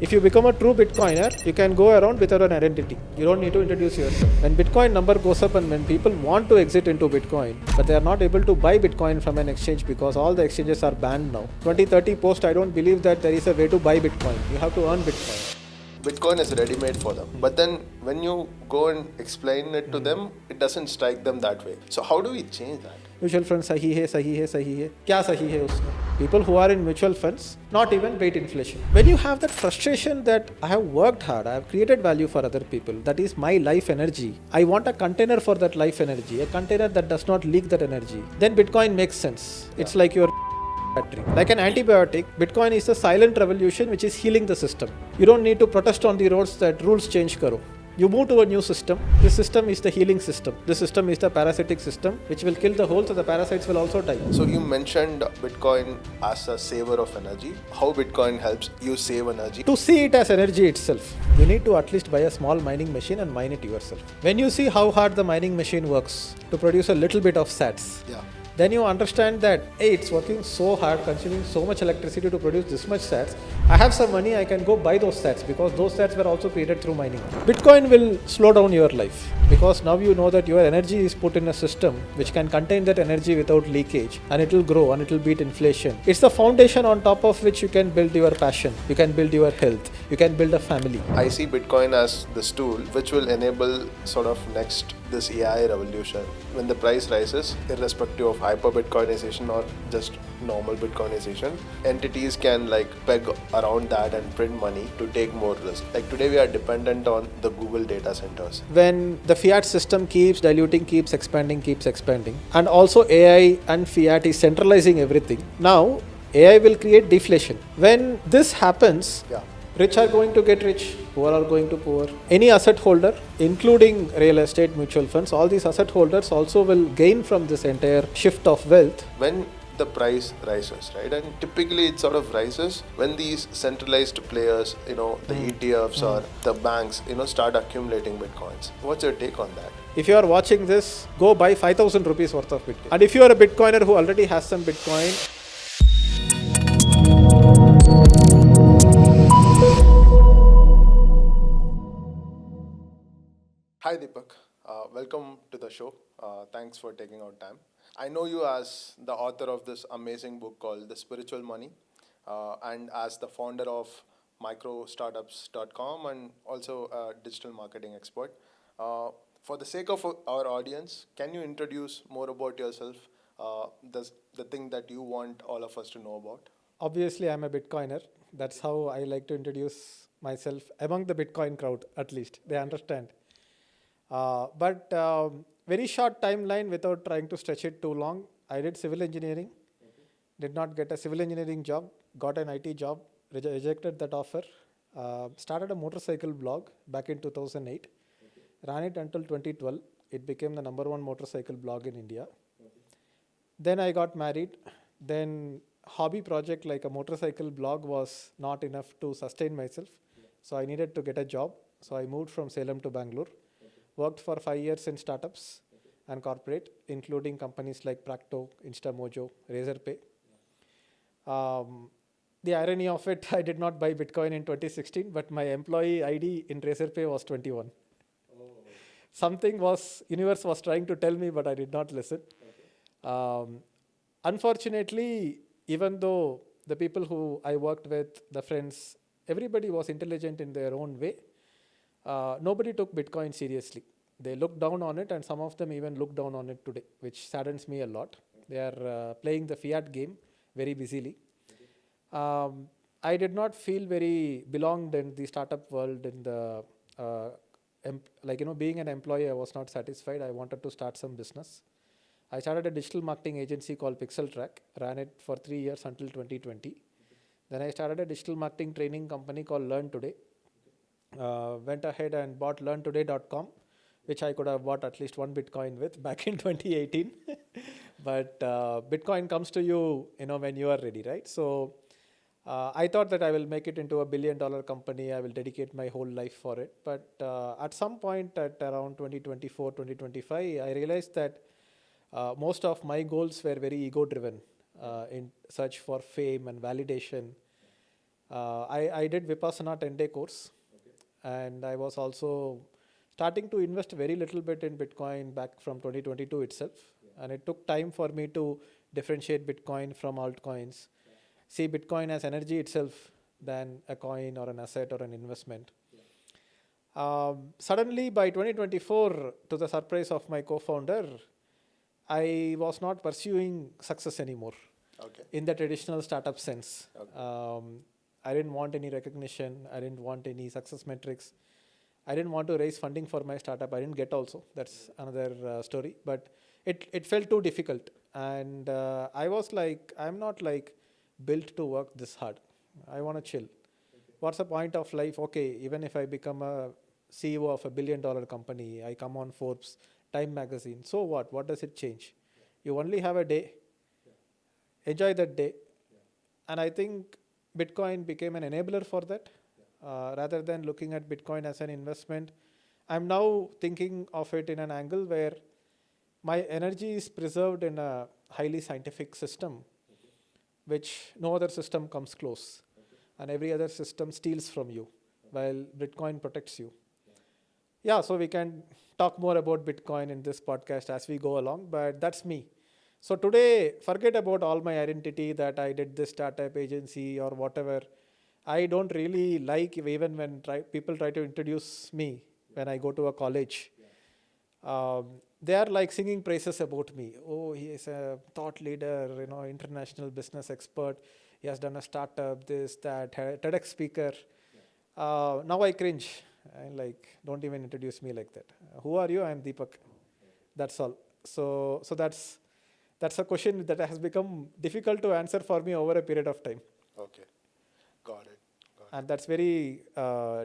If you become a true Bitcoiner, you can go around without an identity. You don't need to introduce yourself. When Bitcoin number goes up and when people want to exit into Bitcoin, but they are not able to buy Bitcoin from an exchange because all the exchanges are banned now. 2030 post, I don't believe that there is a way to buy Bitcoin. You have to earn Bitcoin. Bitcoin is ready-made for them. But then when you go and explain it to them, it doesn't strike them that way. So how do we change that? Mutual funds sahi hai, sahi hai, sahi hai. Kya sahi hai usme? People who are in mutual funds not even beat inflation. When you have that frustration that I have worked hard, I have created value for other people, that is my life energy. I want a container for that life energy, a container that does not leak that energy. Then Bitcoin makes sense. It's like your battery. Like an antibiotic, Bitcoin is a silent revolution which is healing the system. You don't need to protest on the roads that rules change karo. You move to a new system. This system is the healing system. This system is the parasitic system which will kill the whole, so the parasites will also die. So you mentioned Bitcoin as a saver of energy. How Bitcoin helps you save energy? To see it as energy itself, you need to at least buy a small mining machine and mine it yourself. When you see how hard the mining machine works to produce a little bit of sats, then you understand that, hey, it's working so hard, consuming so much electricity to produce this much sats. I have some money, I can go buy those sats because those sats were also created through mining. Bitcoin will slow down your life because now you know that your energy is put in a system which can contain that energy without leakage, and it will grow and it will beat inflation. It's the foundation on top of which you can build your passion, you can build your health, you can build a family. I see Bitcoin as this tool which will enable sort of next this AI revolution. When the price rises, irrespective of hyper Bitcoinization or just normal Bitcoinization, entities can like peg around that and print money to take more risk. Like today we are dependent on the Google data centers. When the fiat system keeps diluting, keeps expanding, and also AI and fiat is centralizing everything, now AI will create deflation. When this happens, rich are going to get rich, poor are going to poor. Any asset holder, including real estate, mutual funds, all these asset holders also will gain from this entire shift of wealth. When the price rises, right? And typically it sort of rises when these centralized players, the ETFs or the banks, start accumulating Bitcoins. What's your take on that? If you are watching this, go buy 5,000 rupees worth of Bitcoin. And if you are a Bitcoiner who already has some Bitcoin, Hi Deepak, welcome to the show. Thanks for taking out time. I know you as the author of this amazing book called The Spiritual Money and as the founder of microstartups.com and also a digital marketing expert. For the sake of our audience, can you introduce more about yourself, the thing that you want all of us to know about? obviously I'm a Bitcoiner. That's how I like to introduce myself among the Bitcoin crowd, at least. They understand. But very short timeline without trying to stretch it too long. I did civil engineering, did not get a civil engineering job, got an IT job, rejected that offer, started a motorcycle blog back in 2008, ran it until 2012. It became the #1 motorcycle blog in India. Then I got married. Then hobby project like a motorcycle blog was not enough to sustain myself. So I needed to get a job. So I moved from Salem to Bangalore. Worked for 5 years in startups and corporate, including companies like Practo, Instamojo, Razorpay. The irony of it, I did not buy Bitcoin in 2016, but my employee ID in Razorpay was 21. Universe was trying to tell me, but I did not listen. Unfortunately, even though the people who I worked with, the friends, everybody was intelligent in their own way, nobody took Bitcoin seriously. They looked down on it, and some of them even look down on it today, which saddens me a lot. They are playing the fiat game very busily. I did not feel very belonged in the startup world. In the being an employee, I was not satisfied. I wanted to start some business. I started a digital marketing agency called Pixel Track. Ran it for 3 years until 2020. Then I started a digital marketing training company called Learn Today. Went ahead and bought learntoday.com, which I could have bought at least one Bitcoin with back in 2018. But Bitcoin comes to you, when you are ready, right? So I thought that I will make it into $1 billion company. I will dedicate my whole life for it. But at some point at around 2024, 2025, I realized that most of my goals were very ego driven in search for fame and validation. I did Vipassana 10-day course, and I was also starting to invest very little bit in Bitcoin back from 2022 itself. And it took time for me to differentiate Bitcoin from altcoins, see Bitcoin as energy itself than a coin or an asset or an investment. Suddenly, by 2024, to the surprise of my co-founder, I was not pursuing success anymore Okay. in the traditional startup sense. Okay. I didn't want any recognition. I didn't want any success metrics. I didn't want to raise funding for my startup. I didn't get also. That's another story. But it felt too difficult. And I was like, I'm not like built to work this hard. I want to chill. What's the point of life? Okay, even if I become a CEO of $1 billion company, I come on Forbes, Time magazine. So what? What does it change? You only have a day. Enjoy that day. And I think Bitcoin became an enabler for that. Rather than looking at Bitcoin as an investment, I'm now thinking of it in an angle where my energy is preserved in a highly scientific system, which no other system comes close. And every other system steals from you, while Bitcoin protects you. Yeah, so we can talk more about Bitcoin in this podcast as we go along, but that's me. So today, forget about all my identity that I did this startup agency or whatever. I don't really like even when people try to introduce me when I go to a college. They are like singing praises about me. Oh, he is a thought leader, international business expert. He has done a startup, this, that, TEDx speaker. Now I cringe. I'm like, don't even introduce me like that. Who are you? I'm Deepak. That's all. So that's a question that has become difficult to answer for me over a period of time. Okay. Got it. And that's very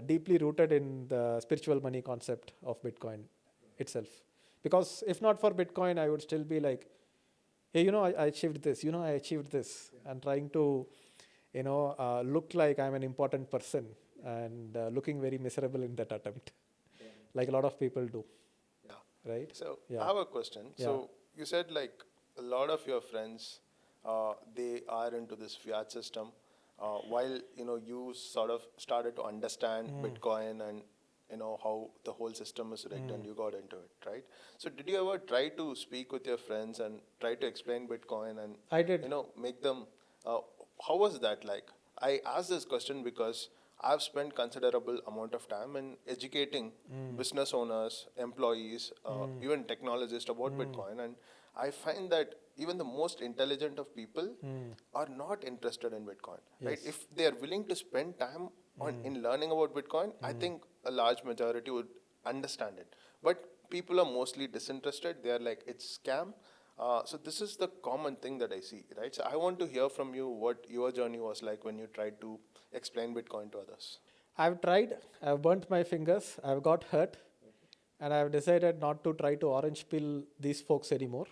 deeply rooted in the spiritual money concept of Bitcoin itself. Because if not for Bitcoin, I would still be like, hey, I achieved this, I achieved this. And trying to, look like I'm an important person and looking very miserable in that attempt, like a lot of people do. Yeah. Right? So Yeah. I have a question. Yeah. So you said like a lot of your friends, they are into this fiat system, while you sort of started to understand Bitcoin and how the whole system is rigged, and you got into it, right? So did you ever try to speak with your friends and try to explain Bitcoin and I did. make them? How was that like? I asked this question because I've spent considerable amount of time in educating business owners, employees, even technologists about Bitcoin, and I find that even the most intelligent of people are not interested in Bitcoin, right? Yes. If they are willing to spend time on in learning about Bitcoin, I think a large majority would understand it. But people are mostly disinterested. They are like, it's scam. So this is the common thing that I see, right? So I want to hear from you what your journey was like when you tried to explain Bitcoin to others. I've tried, I've burnt my fingers, I've got hurt, and I've decided not to try to orange pill these folks anymore.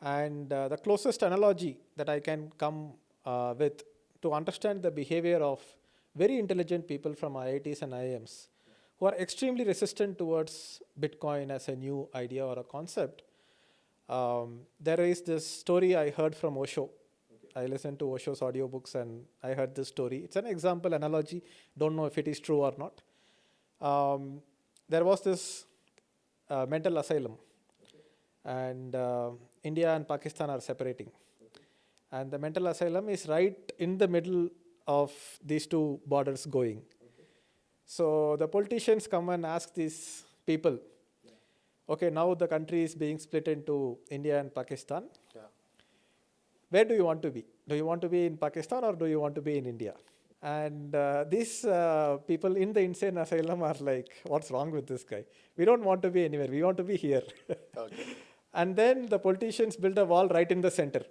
And the closest analogy that I can come with to understand the behavior of very intelligent people from IITs and IIMs who are extremely resistant towards Bitcoin as a new idea or a concept. There is this story I heard from Osho. I listened to Osho's audiobooks and I heard this story. It's an example, analogy. Don't know if it is true or not. There was this mental asylum, and India and Pakistan are separating. And the mental asylum is right in the middle of these two borders going. So the politicians come and ask these people, okay, now the country is being split into India and Pakistan. Yeah. Where do you want to be? Do you want to be in Pakistan or do you want to be in India? And these people in the insane asylum are like, what's wrong with this guy? We don't want to be anywhere. We want to be here. Okay. And then the politicians built a wall right in the center.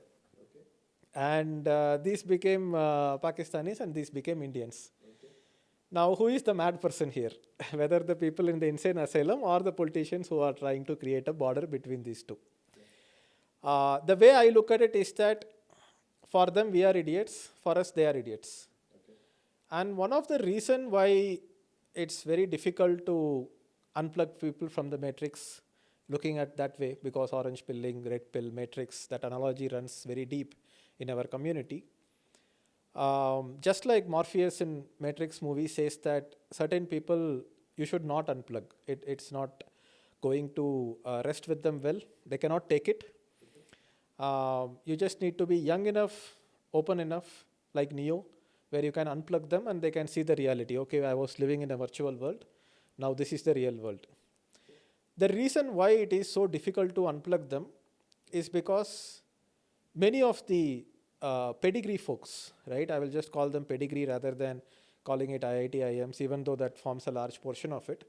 And these became Pakistanis and these became Indians. Now, who is the mad person here? Whether the people in the insane asylum or the politicians who are trying to create a border between these two. The way I look at it is that for them, we are idiots. For us, they are idiots. And one of the reason why it's very difficult to unplug people from the matrix, looking at that way, because orange pilling, red pill matrix, that analogy runs very deep in our community. Just like Morpheus in Matrix movie says that certain people you should not unplug. It's not going to rest with them well. They cannot take it. You just need to be young enough, open enough, like Neo, where you can unplug them and they can see the reality. Okay, I was living in a virtual world. Now this is the real world. The reason why it is so difficult to unplug them is because many of the pedigree folks, right? I will just call them pedigree rather than calling it IIT, IIMs, even though that forms a large portion of it.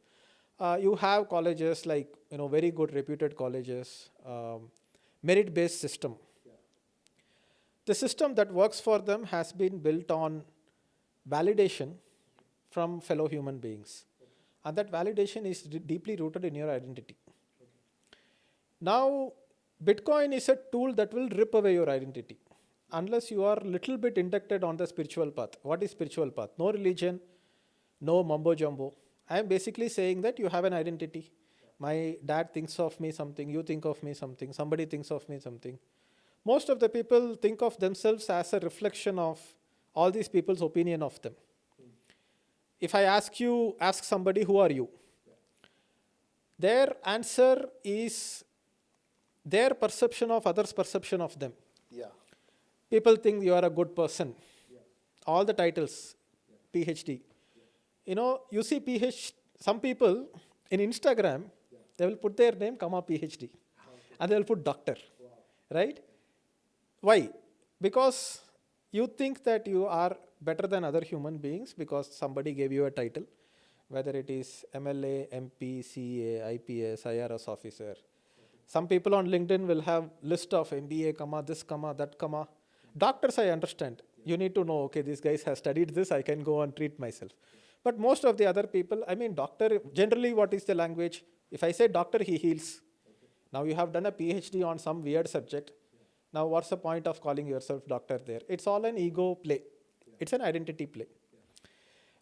You have colleges like, very good reputed colleges, merit-based system. The system that works for them has been built on validation from fellow human beings. And that validation is deeply rooted in your identity. Now, Bitcoin is a tool that will rip away your identity unless you are a little bit inducted on the spiritual path. What is spiritual path? No religion, no mumbo jumbo. I am basically saying that you have an identity. My dad thinks of me something, you think of me something, somebody thinks of me something. Most of the people think of themselves as a reflection of all these people's opinion of them. If I ask somebody, who are you? Their answer is their perception of others' perception of them. Yeah. People think you are a good person. All the titles, PhD. You see some people in Instagram, they will put their name, comma, PhD. And they will put doctor. Right? Why? Because you think that you are better than other human beings because somebody gave you a title, whether it is MLA, MP, CA, IPS, IRS officer. Some people on LinkedIn will have list of MBA, comma, this, comma, that, comma. Doctors, I understand. You need to know, okay, these guys have studied this, I can go and treat myself. But most of the other people, doctor, generally what is the language? If I say doctor, he heals. Now you have done a PhD on some weird subject. Now what's the point of calling yourself doctor there? It's all an ego play. It's an identity play.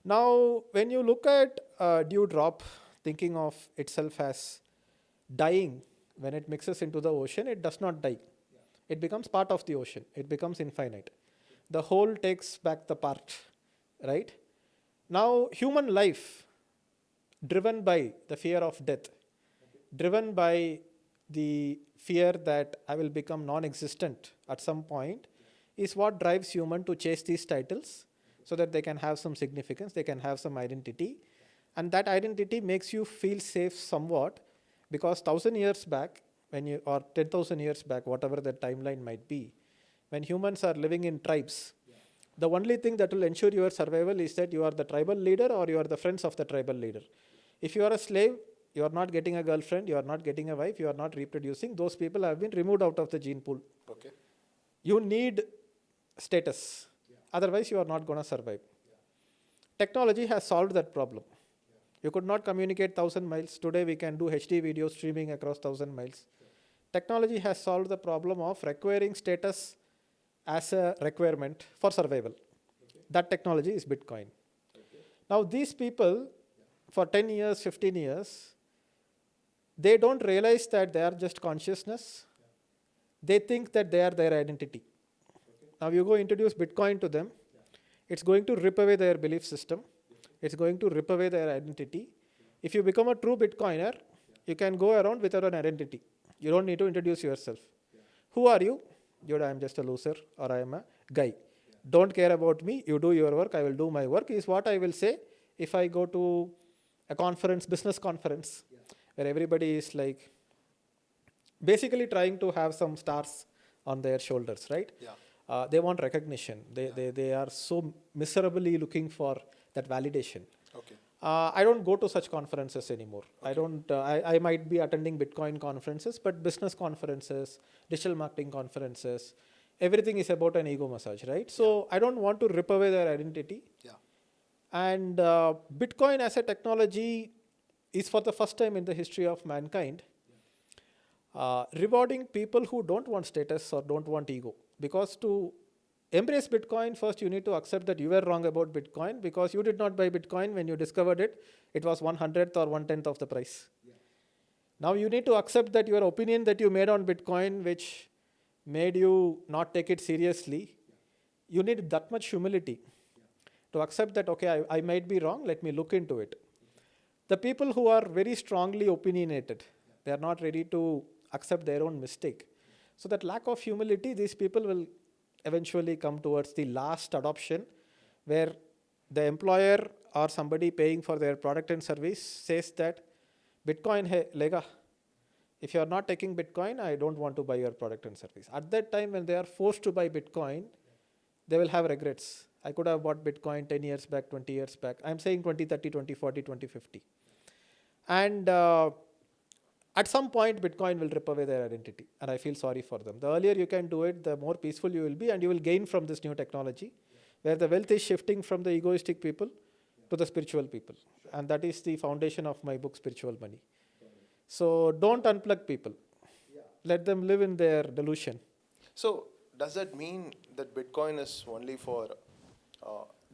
Now, when you look at dewdrop, thinking of itself as dying, when it mixes into the ocean, it does not die. It becomes part of the ocean. It becomes infinite. The whole takes back the part, right? Now, human life, driven by the fear of death, driven by the fear that I will become non-existent at some point, is what drives human to chase these titles so that they can have some significance, they can have some identity. And that identity makes you feel safe somewhat because 1,000 years back, or 10,000 years back, whatever the timeline might be, when humans are living in tribes, the only thing that will ensure your survival is that you are the tribal leader or you are the friends of the tribal leader. If you are a slave, you are not getting a girlfriend, you are not getting a wife, you are not reproducing. Those people have been removed out of the gene pool. Okay. You need status. Otherwise, you are not going to survive. Technology has solved that problem. You could not communicate 1,000 miles. Today, we can do HD video streaming across 1,000 miles. Technology has solved the problem of requiring status as a requirement for survival. That technology is Bitcoin. Now, these people, for 10 years, 15 years, they don't realize that they are just consciousness. They think that they are their identity. Now you go introduce Bitcoin to them. It's going to rip away their belief system. It's going to rip away their identity. If you become a true Bitcoiner, you can go around without an identity. You don't need to introduce yourself. Who are you? I am just a loser or I am a guy. Don't care about me. You do your work. I will do my work is what I will say if I go to a conference, business conference, where everybody is like basically trying to have some stars on their shoulders, right? Yeah. They want recognition. They are so miserably looking for that validation. Okay. I don't go to such conferences anymore. Okay. I might be attending Bitcoin conferences, but business conferences, digital marketing conferences, everything is about an ego massage, right? So I don't want to rip away their identity. Yeah. And Bitcoin as a technology is for the first time in the history of mankind rewarding people who don't want status or don't want ego. Because to embrace Bitcoin, first you need to accept that you were wrong about Bitcoin because you did not buy Bitcoin when you discovered it. It was 1/100th or 1/10th of the price. Yeah. Now you need to accept that your opinion that you made on Bitcoin, which made you not take it seriously, you need that much humility to accept that, okay, I might be wrong, let me look into it. The people who are very strongly opinionated, they are not ready to accept their own mistake. So that lack of humility, these people will eventually come towards the last adoption, where the employer or somebody paying for their product and service says that Bitcoin hai lega. If you are not taking Bitcoin, I don't want to buy your product and service. At that time, when they are forced to buy Bitcoin, they will have regrets. I could have bought Bitcoin 10 years back, 20 years back. I'm saying 2030, 2040, 2050. And at some point, Bitcoin will rip away their identity. And I feel sorry for them. The earlier you can do it, the more peaceful you will be, and you will gain from this new technology, where the wealth is shifting from the egoistic people to the spiritual people. And that is the foundation of my book, Spiritual Money. So don't unplug people. Let them live in their delusion. So does that mean that Bitcoin is only for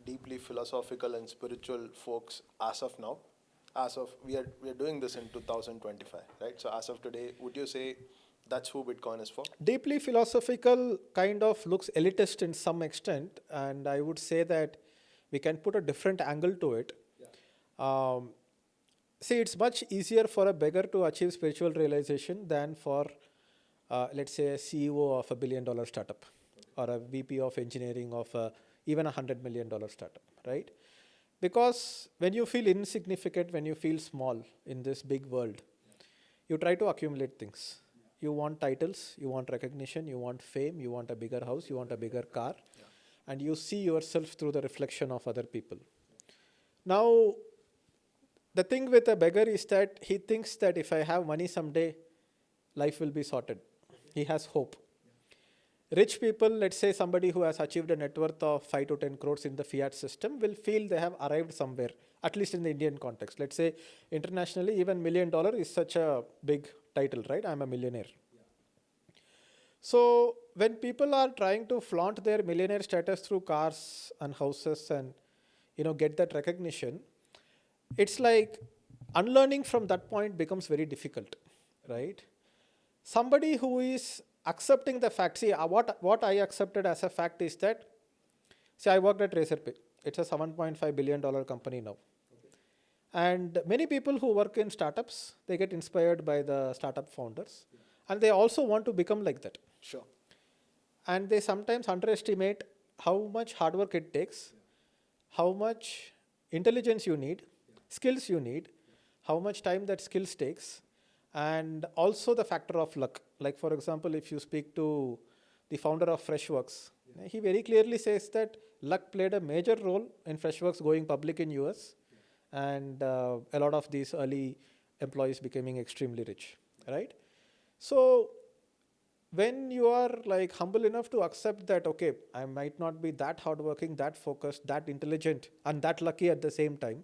deeply philosophical and spiritual folks as of now? As of we are doing this in 2025, right? So as of today, would you say that's who Bitcoin is for? Deeply philosophical kind of looks elitist in some extent, and I would say that we can put a different angle to it. See, it's much easier for a beggar to achieve spiritual realization than for, let's say, a CEO of $1 billion startup or a VP of engineering of even $100 million startup, right? Because when you feel insignificant, when you feel small in this big world, you try to accumulate things. You want titles, you want recognition, you want fame, you want a bigger house, you want a bigger car, and you see yourself through the reflection of other people. Now, the thing with a beggar is that he thinks that if I have money someday, life will be sorted. He has hope. Rich people, let's say somebody who has achieved a net worth of 5 to 10 crores in the fiat system, will feel they have arrived somewhere, at least in the Indian context. Let's say internationally, even $1 million is such a big title, right? I'm a millionaire. So when people are trying to flaunt their millionaire status through cars and houses and get that recognition, it's like unlearning from that point becomes very difficult, right? Somebody who is accepting the fact, see, what I accepted as a fact is that, see, I worked at Razorpay. It's a $7.5 billion company now. And many people who work in startups, they get inspired by the startup founders. And they also want to become like that. Sure. And they sometimes underestimate how much hard work it takes, how much intelligence you need, skills you need, how much time that skills takes, and also the factor of luck. Like, for example, if you speak to the founder of Freshworks, he very clearly says that luck played a major role in Freshworks going public in US, and a lot of these early employees becoming extremely rich, right? So when you are like humble enough to accept that, okay, I might not be that hardworking, that focused, that intelligent, and that lucky at the same time,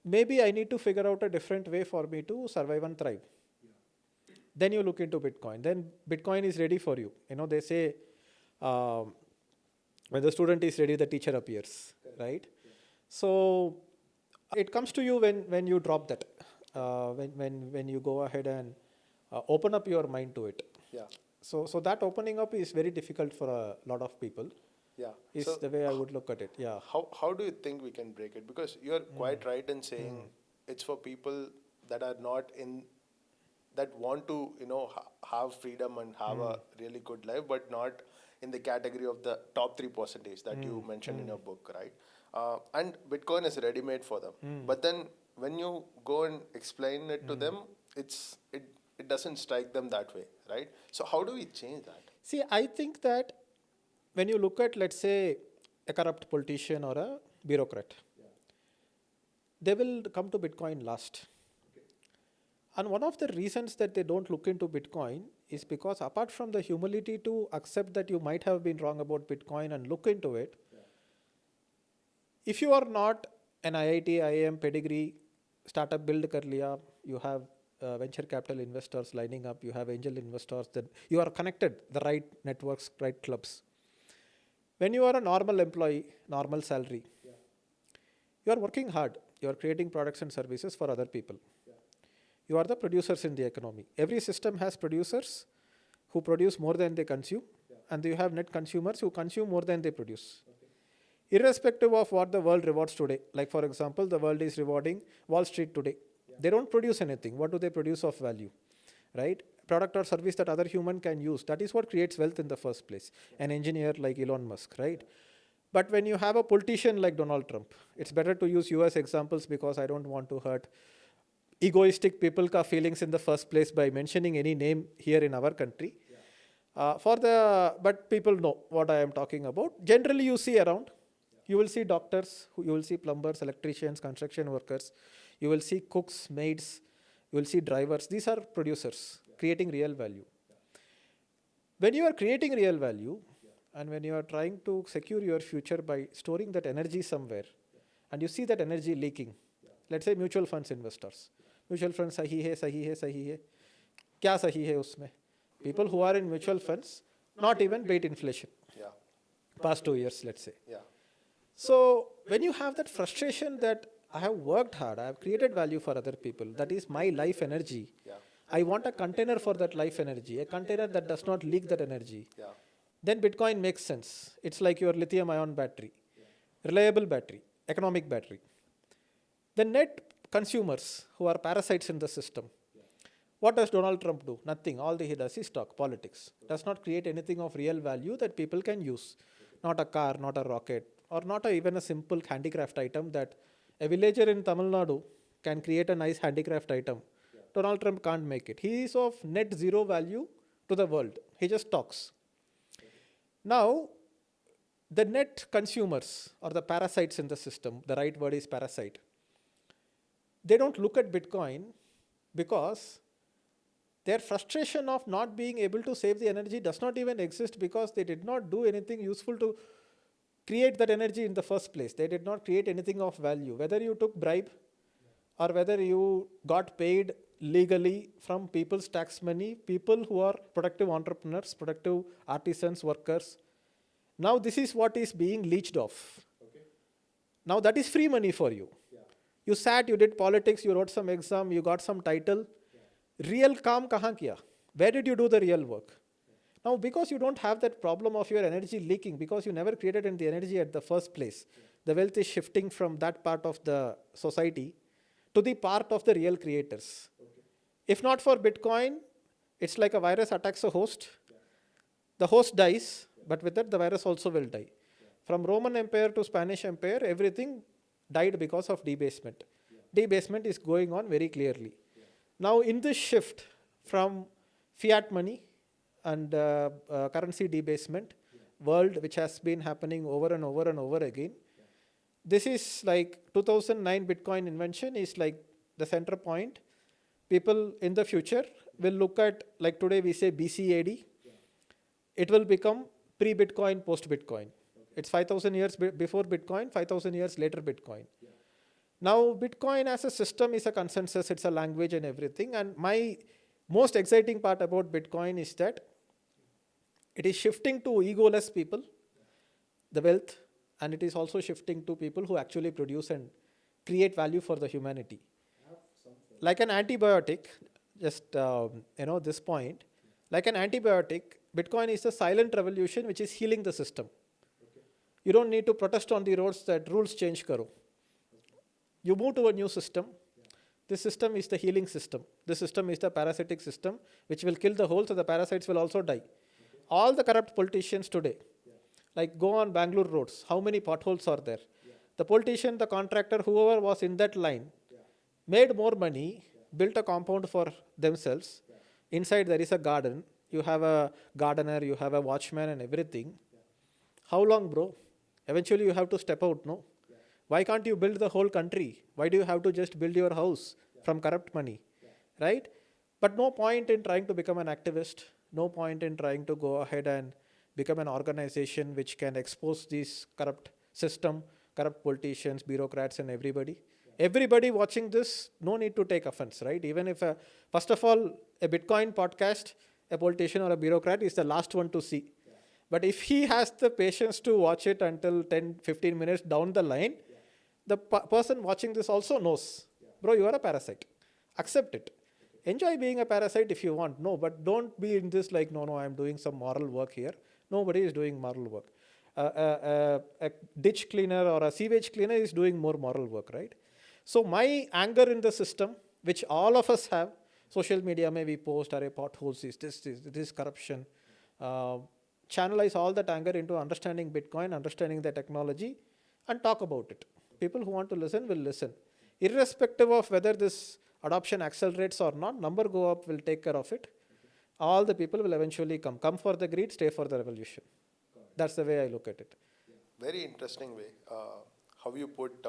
maybe I need to figure out a different way for me to survive and thrive. Then you look into Bitcoin. Then Bitcoin is ready for you. They say when the student is ready, the teacher appears, right? So it comes to you when you drop that, when you go ahead and open up your mind to it. Yeah. So that opening up is very difficult for a lot of people. Yeah. Is So the way I would look at it. Yeah. how do you think we can break it? Because you're quite right in saying it's for people that are not in, that want to, have freedom and have a really good life, but not in the category of the top 3% that you mentioned in your book, right? And Bitcoin is ready-made for them. But then when you go and explain it to them, it doesn't strike them that way, right? So how do we change that? See, I think that when you look at, let's say, a corrupt politician or a bureaucrat, they will come to Bitcoin last. And one of the reasons that they don't look into Bitcoin is because, apart from the humility to accept that you might have been wrong about Bitcoin and look into it, if you are not an IIT, IIM pedigree, startup build kar liya, you have venture capital investors lining up, you have angel investors, that you are connected, the right networks, right clubs. When you are a normal employee, normal salary, you are working hard. You are creating products and services for other people. You are the producers in the economy. Every system has producers who produce more than they consume, and you have net consumers who consume more than they produce. Irrespective of what the world rewards today. Like for example, the world is rewarding Wall Street today. They don't produce anything. What do they produce of value? Right? Product or service that other human can use. That is what creates wealth in the first place. An engineer like Elon Musk, right? But when you have a politician like Donald Trump, it's better to use US examples because I don't want to hurt egoistic people ka feelings in the first place by mentioning any name here in our country. But people know what I am talking about. Generally, you see around, you will see doctors, you will see plumbers, electricians, construction workers, you will see cooks, maids, you will see drivers. These are producers creating real value. When you are creating real value, and when you are trying to secure your future by storing that energy somewhere, and you see that energy leaking, let's say mutual funds investors. Mutual funds sahi hai, sahi hai, sahi hai. Kya sahi hai usme? People who are in mutual funds not even beat inflation. Yeah. Past 2 years, let's say. Yeah. So when you have that frustration that I have worked hard, I have created value for other people, that is my life energy. Yeah. I want a container for that life energy, a container that does not leak that energy. Yeah. Then Bitcoin makes sense. It's like your lithium ion battery, reliable battery, economic battery. The net consumers who are parasites in the system. What does Donald Trump do? Nothing. All he does is talk politics. Does not create anything of real value that people can use. Not a car, not a rocket, or not even a simple handicraft item that a villager in Tamil Nadu can create a nice handicraft item. Donald Trump can't make it. He is of net zero value to the world. He just talks. Now, the net consumers or the parasites in the system, the right word is parasite, they don't look at Bitcoin because their frustration of not being able to save the energy does not even exist because they did not do anything useful to create that energy in the first place. They did not create anything of value. Whether you took bribe or whether you got paid legally from people's tax money, people who are productive entrepreneurs, productive artisans, workers. Now this is what is being leached off. Okay. Now that is free money for you. Yeah. You sat, you did politics, you wrote some exam, you got some title. Yeah. Real kaam kahan kiya? Where did you do the real work? Yeah. Now because you don't have that problem of your energy leaking, because you never created the energy at the first place, the wealth is shifting from that part of the society to the part of the real creators. Okay. If not for Bitcoin, it's like a virus attacks a host. Yeah. The host dies, but with that the virus also will die. Yeah. From Roman Empire to Spanish Empire, everything died because of debasement. Yeah. Debasement is going on very clearly. Yeah. Now in this shift from fiat money and currency debasement, world which has been happening over and over and over again, this is like 2009 Bitcoin invention is like the center point. People in the future will look at, like today we say BCAD. It will become pre-Bitcoin, post-Bitcoin. It's 5,000 years before Bitcoin, 5,000 years later Bitcoin. Now Bitcoin as a system is a consensus, it's a language and everything. And my most exciting part about Bitcoin is that it is shifting to egoless people, the wealth, and it is also shifting to people who actually produce and create value for the humanity. Like an antibiotic, just this point, like an antibiotic, Bitcoin is a silent revolution which is healing the system. Okay. You don't need to protest on the roads that rules change karo. Okay. You move to a new system. Yeah. This system is the healing system. This system is the parasitic system which will kill the whole, so the parasites will also die. Okay. All the corrupt politicians today, like go on Bangalore roads, how many potholes are there? Yeah. The politician, the contractor, whoever was in that line, made more money, built a compound for themselves. Yeah. Inside there is a garden. You have a gardener, you have a watchman and everything. Yeah. How long, bro? Eventually you have to step out, no? Yeah. Why can't you build the whole country? Why do you have to just build your house from corrupt money? Yeah. Right? But no point in trying to become an activist. No point in trying to go ahead and become an organization which can expose this corrupt system, corrupt politicians, bureaucrats and everybody. Everybody watching this, no need to take offense, right? Even if, first of all, a Bitcoin podcast, a politician or a bureaucrat is the last one to see. Yeah. But if he has the patience to watch it until 10, 15 minutes down the line, the person watching this also knows, bro, you are a parasite. Accept it. Okay. Enjoy being a parasite if you want. No, but don't be in this like, no, I'm doing some moral work here. Nobody is doing moral work. A ditch cleaner or a sewage cleaner is doing more moral work, right? So my anger in the system, which all of us have, social media may be post or a potholes is this corruption. Uh, Channelize all that anger into understanding Bitcoin, understanding the technology, and talk about it. People who want to listen will listen, irrespective of whether this adoption accelerates or not. Number go up will take care of it. All the people will eventually come for the greed, stay for the revolution. That's the way I look at it. Very interesting way. How you put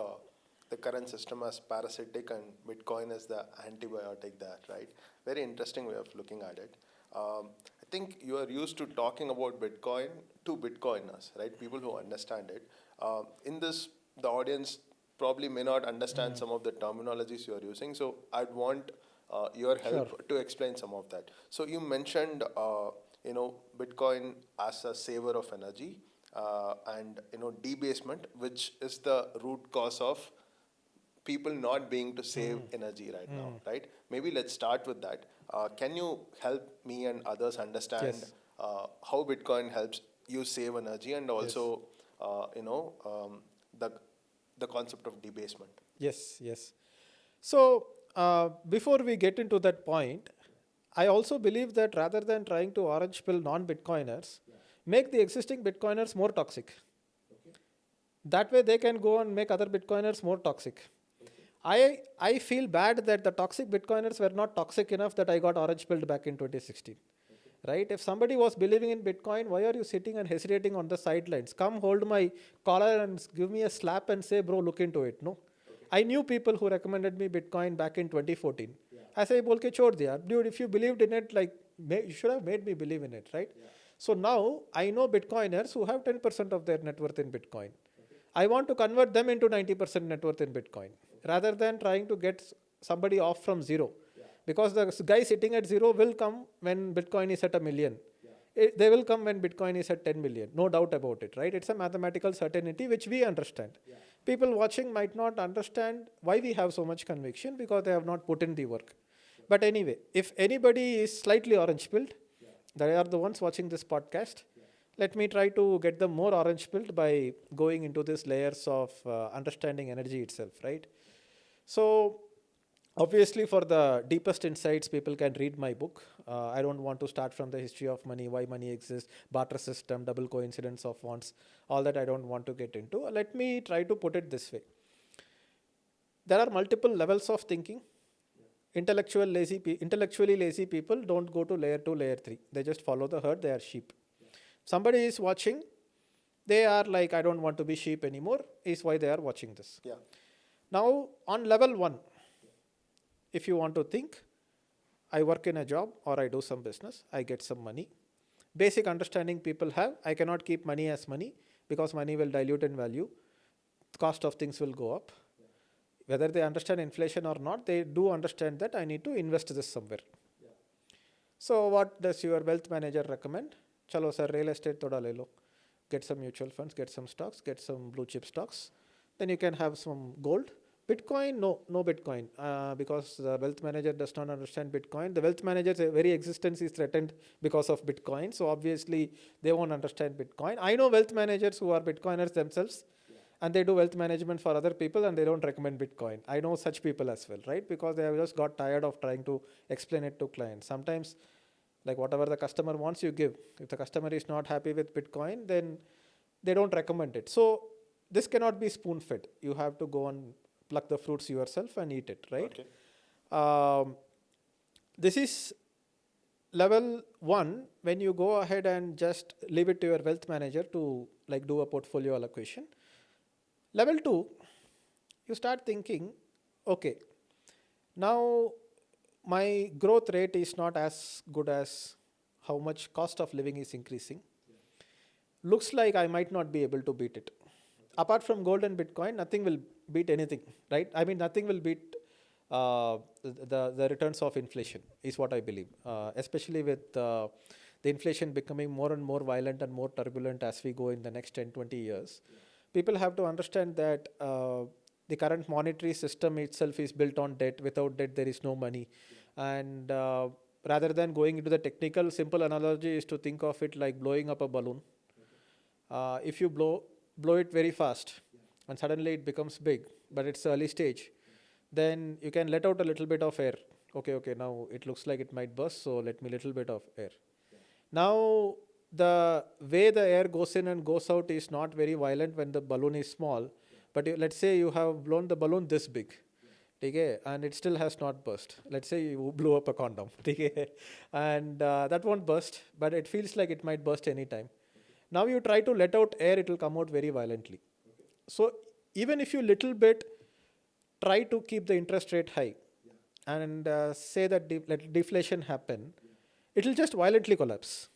the current system as parasitic and Bitcoin as the antibiotic there, right? Very interesting way of looking at it. I think you are used to talking about Bitcoin to Bitcoiners, right? People who understand it. In this, the audience probably may not understand some of the terminologies you are using. So I'd want your help Sure. to explain some of that. So you mentioned, Bitcoin as a saver of energy, and debasement, which is the root cause of people not being to save energy right now, right? Maybe let's start with that. Can you help me and others understand Yes. how Bitcoin helps you save energy, and Yes. also, the concept of debasement? Yes. Yes. So before we get into that point, I also believe that rather than trying to orange pill non-Bitcoiners, make the existing Bitcoiners more toxic. That way they can go and make other Bitcoiners more toxic. I feel bad that the toxic Bitcoiners were not toxic enough that I got orange pilled back in 2016. Right? If somebody was believing in Bitcoin, why are you sitting and hesitating on the sidelines? Come hold my collar and give me a slap and say, bro, look into it. No. I knew people who recommended me Bitcoin back in 2014. I say, bolke chhod diya. Dude, if you believed in it, like, you should have made me believe in it, right? So now I know Bitcoiners who have 10% of their net worth in Bitcoin. I want to convert them into 90% net worth in Bitcoin rather than trying to get somebody off from zero. Because the guy sitting at zero will come when Bitcoin is at a million. They will come when Bitcoin is at 10 million. No doubt about it, right? It's a mathematical certainty which we understand. People watching might not understand why we have so much conviction because they have not put in the work. But anyway, if anybody is slightly orange pilled, they are the ones watching this podcast. Let me try to get them more orange pilled by going into these layers of understanding energy itself, right? So, obviously, for the deepest insights, people can read my book. I don't want to start from the history of money, why money exists, barter system, double coincidence of wants, all that I don't want to get into. Let me try to put it this way. There are multiple levels of thinking. Intellectually lazy people don't go to layer 2, layer 3. They just follow the herd, they are sheep. Somebody is watching, they are like, I don't want to be sheep anymore, is why they are watching this. Yeah. Now, on level 1, if you want to think, I work in a job or I do some business, I get some money. Basic understanding people have, I cannot keep money as money because money will dilute in value. The cost of things will go up. Whether they understand inflation or not, they do understand that I need to invest this somewhere. So what does your wealth manager recommend? Chalo sir, real estate thoda le lo. Get some mutual funds, get some stocks, get some blue chip stocks. Then you can have some gold. Bitcoin, no Bitcoin, because the wealth manager does not understand Bitcoin. The wealth manager's very existence is threatened because of Bitcoin. So obviously they won't understand Bitcoin. I know wealth managers who are Bitcoiners themselves, and they do wealth management for other people and they don't recommend Bitcoin. I know such people as well, right? Because they have just got tired of trying to explain it to clients. Sometimes, like whatever the customer wants, you give. If the customer is not happy with Bitcoin, then they don't recommend it. So this cannot be spoon fed. You have to go and pluck the fruits yourself and eat it, right? Okay. This is level 1 when you go ahead and just leave it to your wealth manager to like do a portfolio allocation. Level 2, you start thinking, okay, now my growth rate is not as good as how much cost of living is increasing. Looks like I might not be able to beat it. Apart from gold and Bitcoin, nothing will beat anything, right? I mean, nothing will beat the returns of inflation, is what I believe. Especially with the inflation becoming more and more violent and more turbulent as we go in the next 10, 20 years. People have to understand that the current monetary system itself is built on debt. Without debt, there is no money. And rather than going into the technical, simple analogy is to think of it like blowing up a balloon. If you blow it very fast and suddenly it becomes big, but it's early stage, then you can let out a little bit of air. Okay, now it looks like it might burst, so let me little bit of air. Now the way the air goes in and goes out is not very violent when the balloon is small, but let's say you have blown the balloon this big, okay, and it still has not burst. Let's say you blew up a condom, okay, and that won't burst, but it feels like it might burst anytime. Now you try to let out air, it will come out very violently. So even if you little bit try to keep the interest rate high and say that let deflation happen, it will just violently collapse.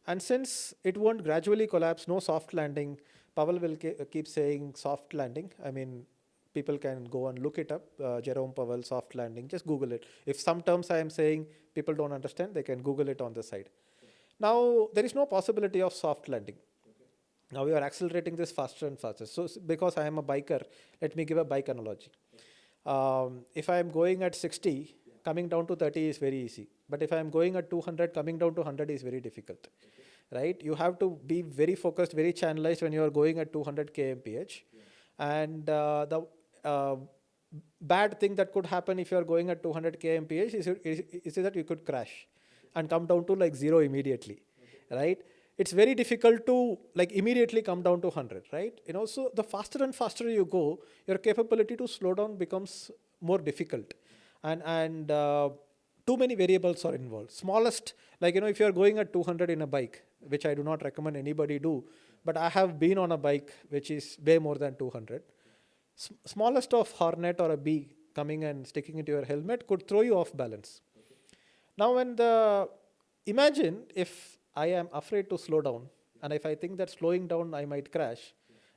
And since it won't gradually collapse, no soft landing, Powell will keep saying soft landing. I mean, people can go and look it up, Jerome Powell, soft landing, just Google it. If some terms I am saying people don't understand, they can Google it on the side. Now, there is no possibility of soft landing. Now we are accelerating this faster and faster. So because I am a biker, let me give a bike analogy. If I am going at 60, coming down to 30 is very easy. But if I am going at 200, coming down to 100 is very difficult, right? You have to be very focused, very channelized when you are going at 200 kmph. And the bad thing that could happen if you are going at 200 kmph is that you could crash and come down to like zero immediately, right? It's very difficult to like immediately come down to 100, right? So the faster and faster you go, your capability to slow down becomes more difficult, and too many variables are involved. Smallest, like if you are going at 200 in a bike, which I do not recommend anybody do, but I have been on a bike which is way more than 200. Smallest of hornet or a bee coming and sticking into your helmet could throw you off balance. Now imagine if I am afraid to slow down, and if I think that slowing down I might crash,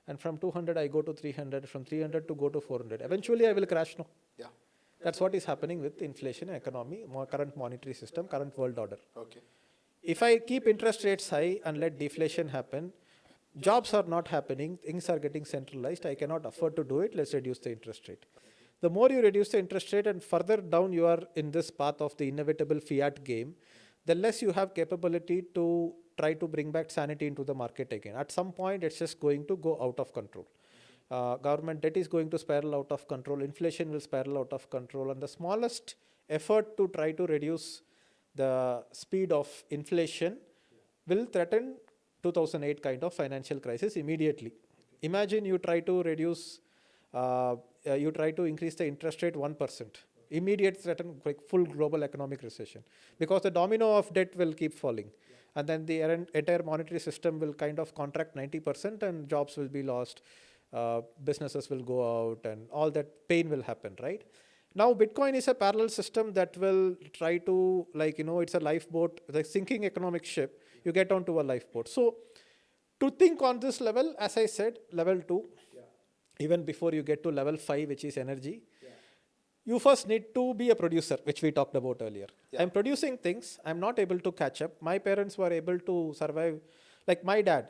and from 200 I go to 300, from 300 to go to 400, eventually I will crash, no? Yeah. That's what is happening with inflation, economy, current monetary system, current world order. Okay. If I keep interest rates high and let deflation happen, jobs are not happening, things are getting centralized, I cannot afford to do it, let's reduce the interest rate. The more you reduce the interest rate and further down you are in this path of the inevitable fiat game, the less you have capability to try to bring back sanity into the market again. At some point, it's just going to go out of control. Government debt is going to spiral out of control. Inflation will spiral out of control. And the smallest effort to try to reduce the speed of inflation will threaten 2008 kind of financial crisis immediately. Imagine you try to reduce, you try to increase the interest rate 1%. Immediate threaten like full global economic recession, because the domino of debt will keep falling, and then the entire monetary system will kind of contract 90% and jobs will be lost, businesses will go out, and all that pain will happen, right? Now Bitcoin is a parallel system that will try to it's a lifeboat, the sinking economic ship, you get onto a lifeboat. So to think on this level, as I said, level 2, even before you get to level 5, which is energy, you first need to be a producer, which we talked about earlier. Yeah. I'm producing things. I'm not able to catch up. My parents were able to survive. Like my dad,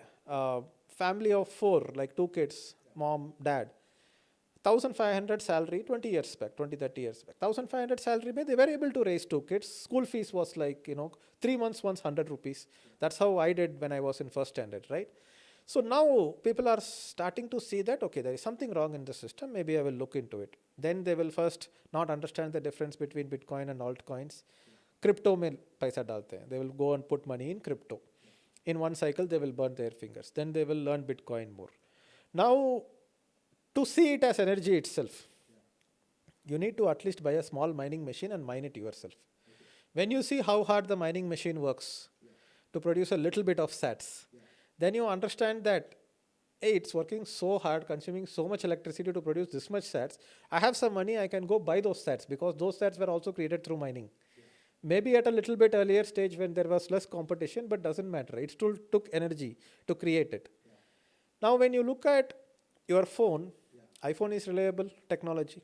family of 4, like 2 kids, mom, dad, 1,500 salary 20 years back, 20, 30 years back. 1,500 salary, they were able to raise 2 kids. School fees was 3 months once 100 rupees. That's how I did when I was in first standard, right? So now people are starting to see that, okay, there is something wrong in the system, maybe I will look into it. Then they will first not understand the difference between Bitcoin and altcoins. Crypto mein paisa dalte hain. They will go and put money in crypto. In one cycle, they will burn their fingers. Then they will learn Bitcoin more. Now, to see it as energy itself, you need to at least buy a small mining machine and mine it yourself. When you see how hard the mining machine works to produce a little bit of sats, then you understand that, hey, it's working so hard, consuming so much electricity to produce this much sats. I have some money, I can go buy those sats, because those sats were also created through mining. Maybe at a little bit earlier stage when there was less competition, but doesn't matter. It still took energy to create it. Now, when you look at your phone, iPhone is reliable technology,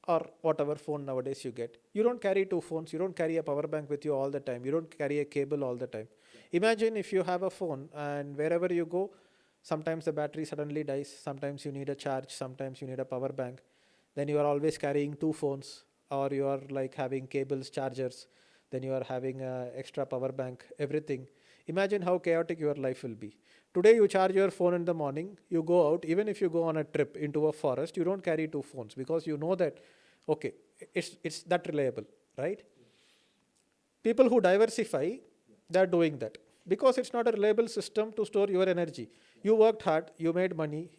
or whatever phone nowadays you get. You don't carry 2 phones. You don't carry a power bank with you all the time. You don't carry a cable all the time. Imagine if you have a phone and wherever you go, sometimes the battery suddenly dies. Sometimes you need a charge. Sometimes you need a power bank. Then you are always carrying 2 phones, or you are like having cables, chargers. then you are having a extra power bank, everything. Imagine how chaotic your life will be. Today you charge your phone in the morning, you go out, even if you go on a trip into a forest, you don't carry two phones because you know that, okay, it's that reliable, right? People who diversify, they are doing that because it's not a reliable system to store your energy. You worked hard, you made money,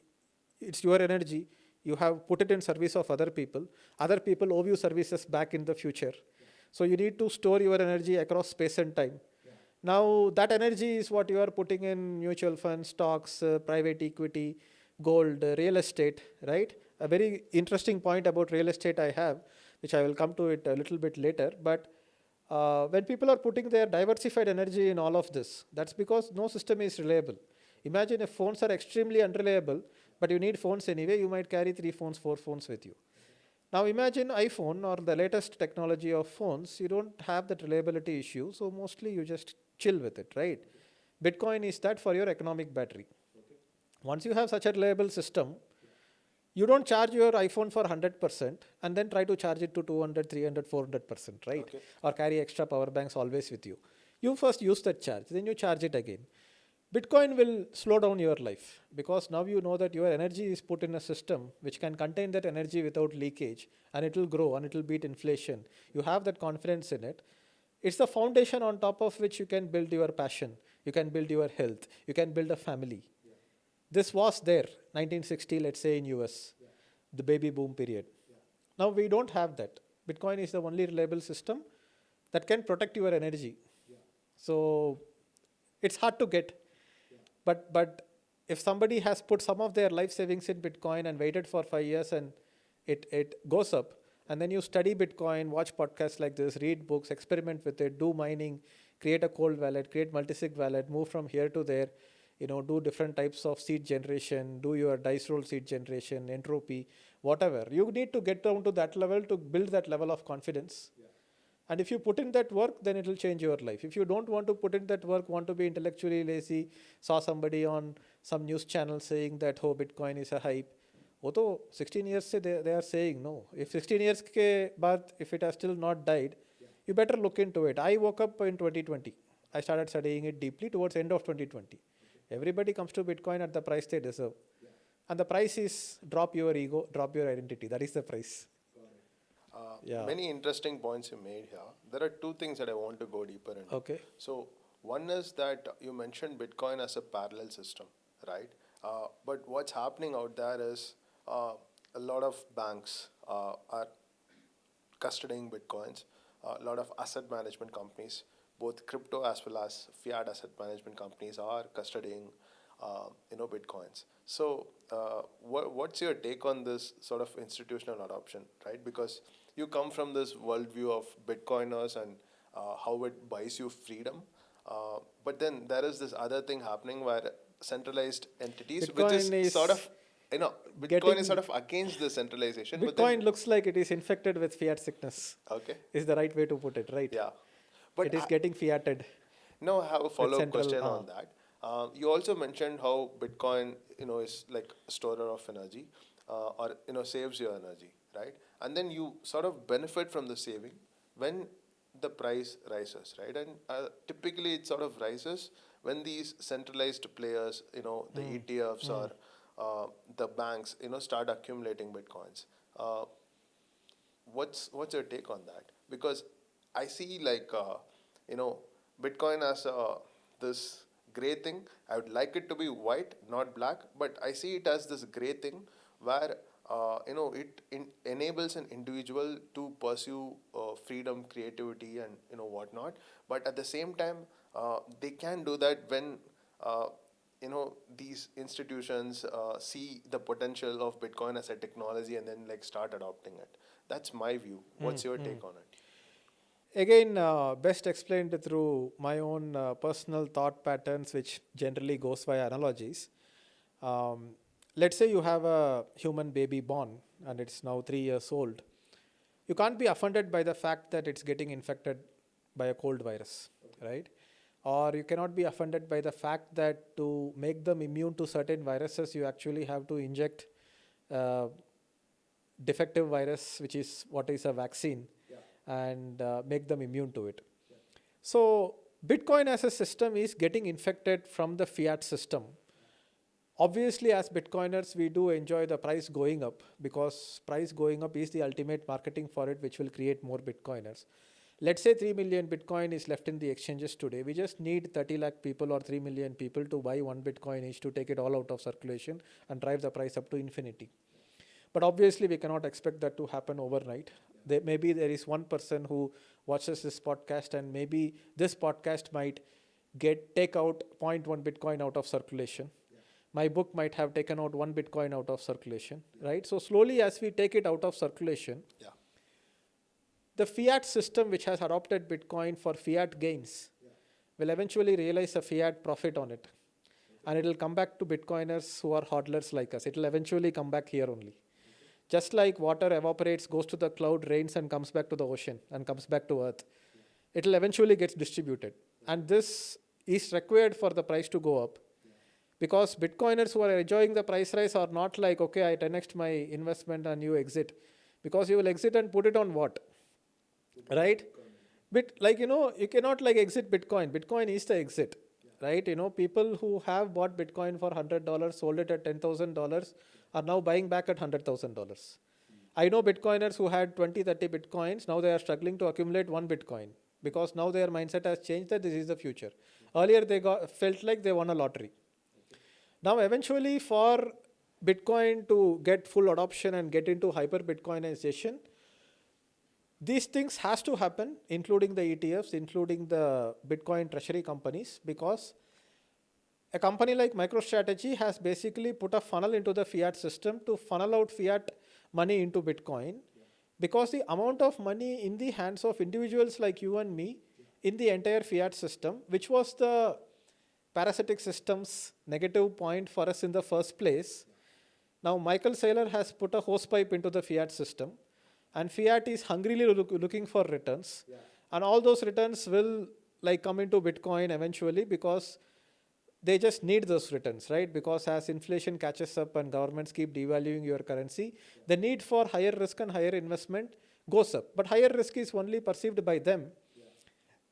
it's your energy, you have put it in service of other people owe you services back in the future. So you need to store your energy across space and time. Now that energy is what you are putting in mutual funds, stocks, private equity, gold, real estate, right? A very interesting point about real estate I have, which I will come to it a little bit later. But when people are putting their diversified energy in all of this, that's because no system is reliable. Imagine if phones are extremely unreliable, but you need phones anyway, you might carry 3 phones, 4 phones with you. Now imagine iPhone or the latest technology of phones, you don't have that reliability issue, so mostly you just chill with it, right? Bitcoin is that for your economic battery. Once you have such a reliable system, you don't charge your iPhone for 100% and then try to charge it to 200, 300, 400%, right? Okay. Or carry extra power banks always with you. You first use that charge, then you charge it again. Bitcoin will slow down your life because now you know that your energy is put in a system which can contain that energy without leakage, and it will grow and it will beat inflation. You have that confidence in it. It's the foundation on top of which you can build your passion, you can build your health, you can build a family. This was there 1960, let's say in US, the baby boom period. Now we don't have that. Bitcoin is the only reliable system that can protect your energy. So it's hard to get. But if somebody has put some of their life savings in Bitcoin and waited for 5 years and it goes up, and then you study Bitcoin, watch podcasts like this, read books, experiment with it, do mining, create a cold wallet, create multisig wallet, move from here to there, do different types of seed generation, do your dice roll seed generation, entropy, whatever. You need to get down to that level to build that level of confidence. And if you put in that work, then it will change your life. If you don't want to put in that work, want to be intellectually lazy, saw somebody on some news channel saying that, oh, Bitcoin is a hype. Although 16 years se they are saying no. If 16 years ke baad, if it has still not died, you better look into it. I woke up in 2020. I started studying it deeply towards end of 2020. Everybody comes to Bitcoin at the price they deserve. And the price is drop your ego, drop your identity. That is the price. Many interesting points you made here. There are two things that I want to go deeper into. Okay. So, one is that you mentioned Bitcoin as a parallel system, right? But what's happening out there is a lot of banks are custodying Bitcoins. A lot of asset management companies, both crypto as well as fiat asset management companies, are custodying, Bitcoins. So, what's your take on this sort of institutional adoption, right? Because you come from this worldview of Bitcoiners and how it buys you freedom, but then there is this other thing happening where centralized entities, Bitcoin which is sort of, Bitcoin is sort of against the centralization. Bitcoin looks like it is infected with fiat sickness. Okay. Is the right way to put it, right? Yeah. But it is getting fiated. Now I have a follow-up question central, on that. You also mentioned how Bitcoin, is like a storer of energy, or saves your energy, right? And then you sort of benefit from the saving when the price rises, right? And typically it sort of rises when these centralized players, the ETFs or the banks, start accumulating Bitcoins. What's your take on that? Because I see Bitcoin as this gray thing. I would like it to be white, not black, but I see it as this gray thing where it enables an individual to pursue freedom, creativity, and whatnot. But at the same time, they can do that when these institutions see the potential of Bitcoin as a technology and then start adopting it. That's my view. What's your take on it? Again, best explained through my own personal thought patterns, which generally goes via analogies. Let's say you have a human baby born and it's now 3 years old. You can't be offended by the fact that it's getting infected by a cold virus, right? Or you cannot be offended by the fact that to make them immune to certain viruses, you actually have to inject defective virus, which is what is a vaccine, and make them immune to it. So Bitcoin as a system is getting infected from the fiat system. Obviously, as Bitcoiners, we do enjoy the price going up, because price going up is the ultimate marketing for it, which will create more Bitcoiners. Let's say 3 million Bitcoin is left in the exchanges today. We just need 30 lakh people or 3 million people to buy one Bitcoin each to take it all out of circulation and drive the price up to infinity. But obviously, we cannot expect that to happen overnight. Maybe there is one person who watches this podcast, and maybe this podcast might take out 0.1 Bitcoin out of circulation. My book might have taken out 1 Bitcoin out of circulation, right? So slowly, as we take it out of circulation, the fiat system, which has adopted Bitcoin for fiat gains, will eventually realize a fiat profit on it. And it will come back to Bitcoiners who are hodlers like us. It will eventually come back here only. Just like water evaporates, goes to the cloud, rains, and comes back to the ocean and comes back to earth. It will eventually get distributed. And this is required for the price to go up. Because Bitcoiners who are enjoying the price rise are not like, okay, I 10x'd my investment and you exit. Because you will exit and put it on what? Right? You cannot like exit Bitcoin. Bitcoin is the exit. Right? People who have bought Bitcoin for $100, sold it at $10,000, are now buying back at $100,000. I know Bitcoiners who had 20, 30 Bitcoins. Now they are struggling to accumulate one Bitcoin, because now their mindset has changed that this is the future. Earlier they felt like they won a lottery. Now eventually, for Bitcoin to get full adoption and get into hyper Bitcoinization, these things has to happen, including the ETFs, including the Bitcoin treasury companies, because a company like MicroStrategy has basically put a funnel into the fiat system to funnel out fiat money into Bitcoin, because the amount of money in the hands of individuals like you and me in the entire fiat system, which was the parasitic system's negative point for us in the first place. Now Michael Saylor has put a hosepipe into the fiat system, and fiat is hungrily looking for returns. And all those returns will like come into Bitcoin eventually, because they just need those returns, right? Because as inflation catches up and governments keep devaluing your currency, the need for higher risk and higher investment goes up. But higher risk is only perceived by them.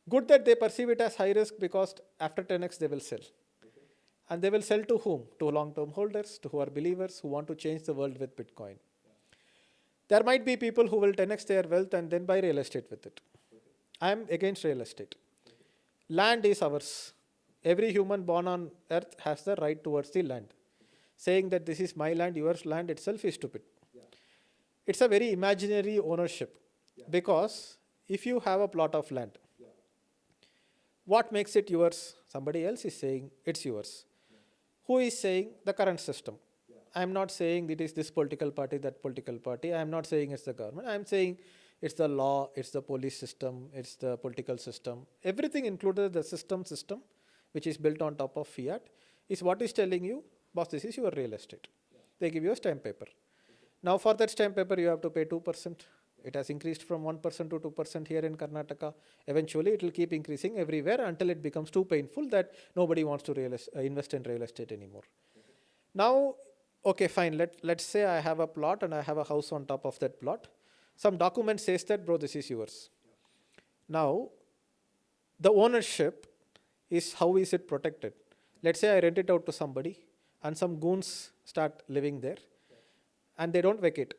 Good that they perceive it as high risk, because after 10x they will sell. And they will sell to whom? To long-term holders, to who are believers, who want to change the world with Bitcoin. There might be people who will 10x their wealth and then buy real estate with it. I am against real estate. Land is ours. Every human born on earth has the right towards the land. Saying that this is my land, yours land itself is stupid. It's a very imaginary ownership, because if you have a plot of land, what makes it yours? Somebody else is saying it's yours. Who is saying? The current system. I am not saying it is this political party, that political party. I am not saying it's the government. I am saying it's the law, it's the police system, it's the political system. Everything included the system, which is built on top of fiat, is what is telling you, boss, this is your real estate. They give you a stamp paper. Now for that stamp paper, you have to pay 2%. It has increased from 1% to 2% here in Karnataka. Eventually, it will keep increasing everywhere until it becomes too painful that nobody wants to invest in real estate anymore. Now, okay, fine. Let's say I have a plot and I have a house on top of that plot. Some document says that, bro, this is yours. Now, the ownership is, how is it protected? Let's say I rent it out to somebody and some goons start living there and they don't vacate.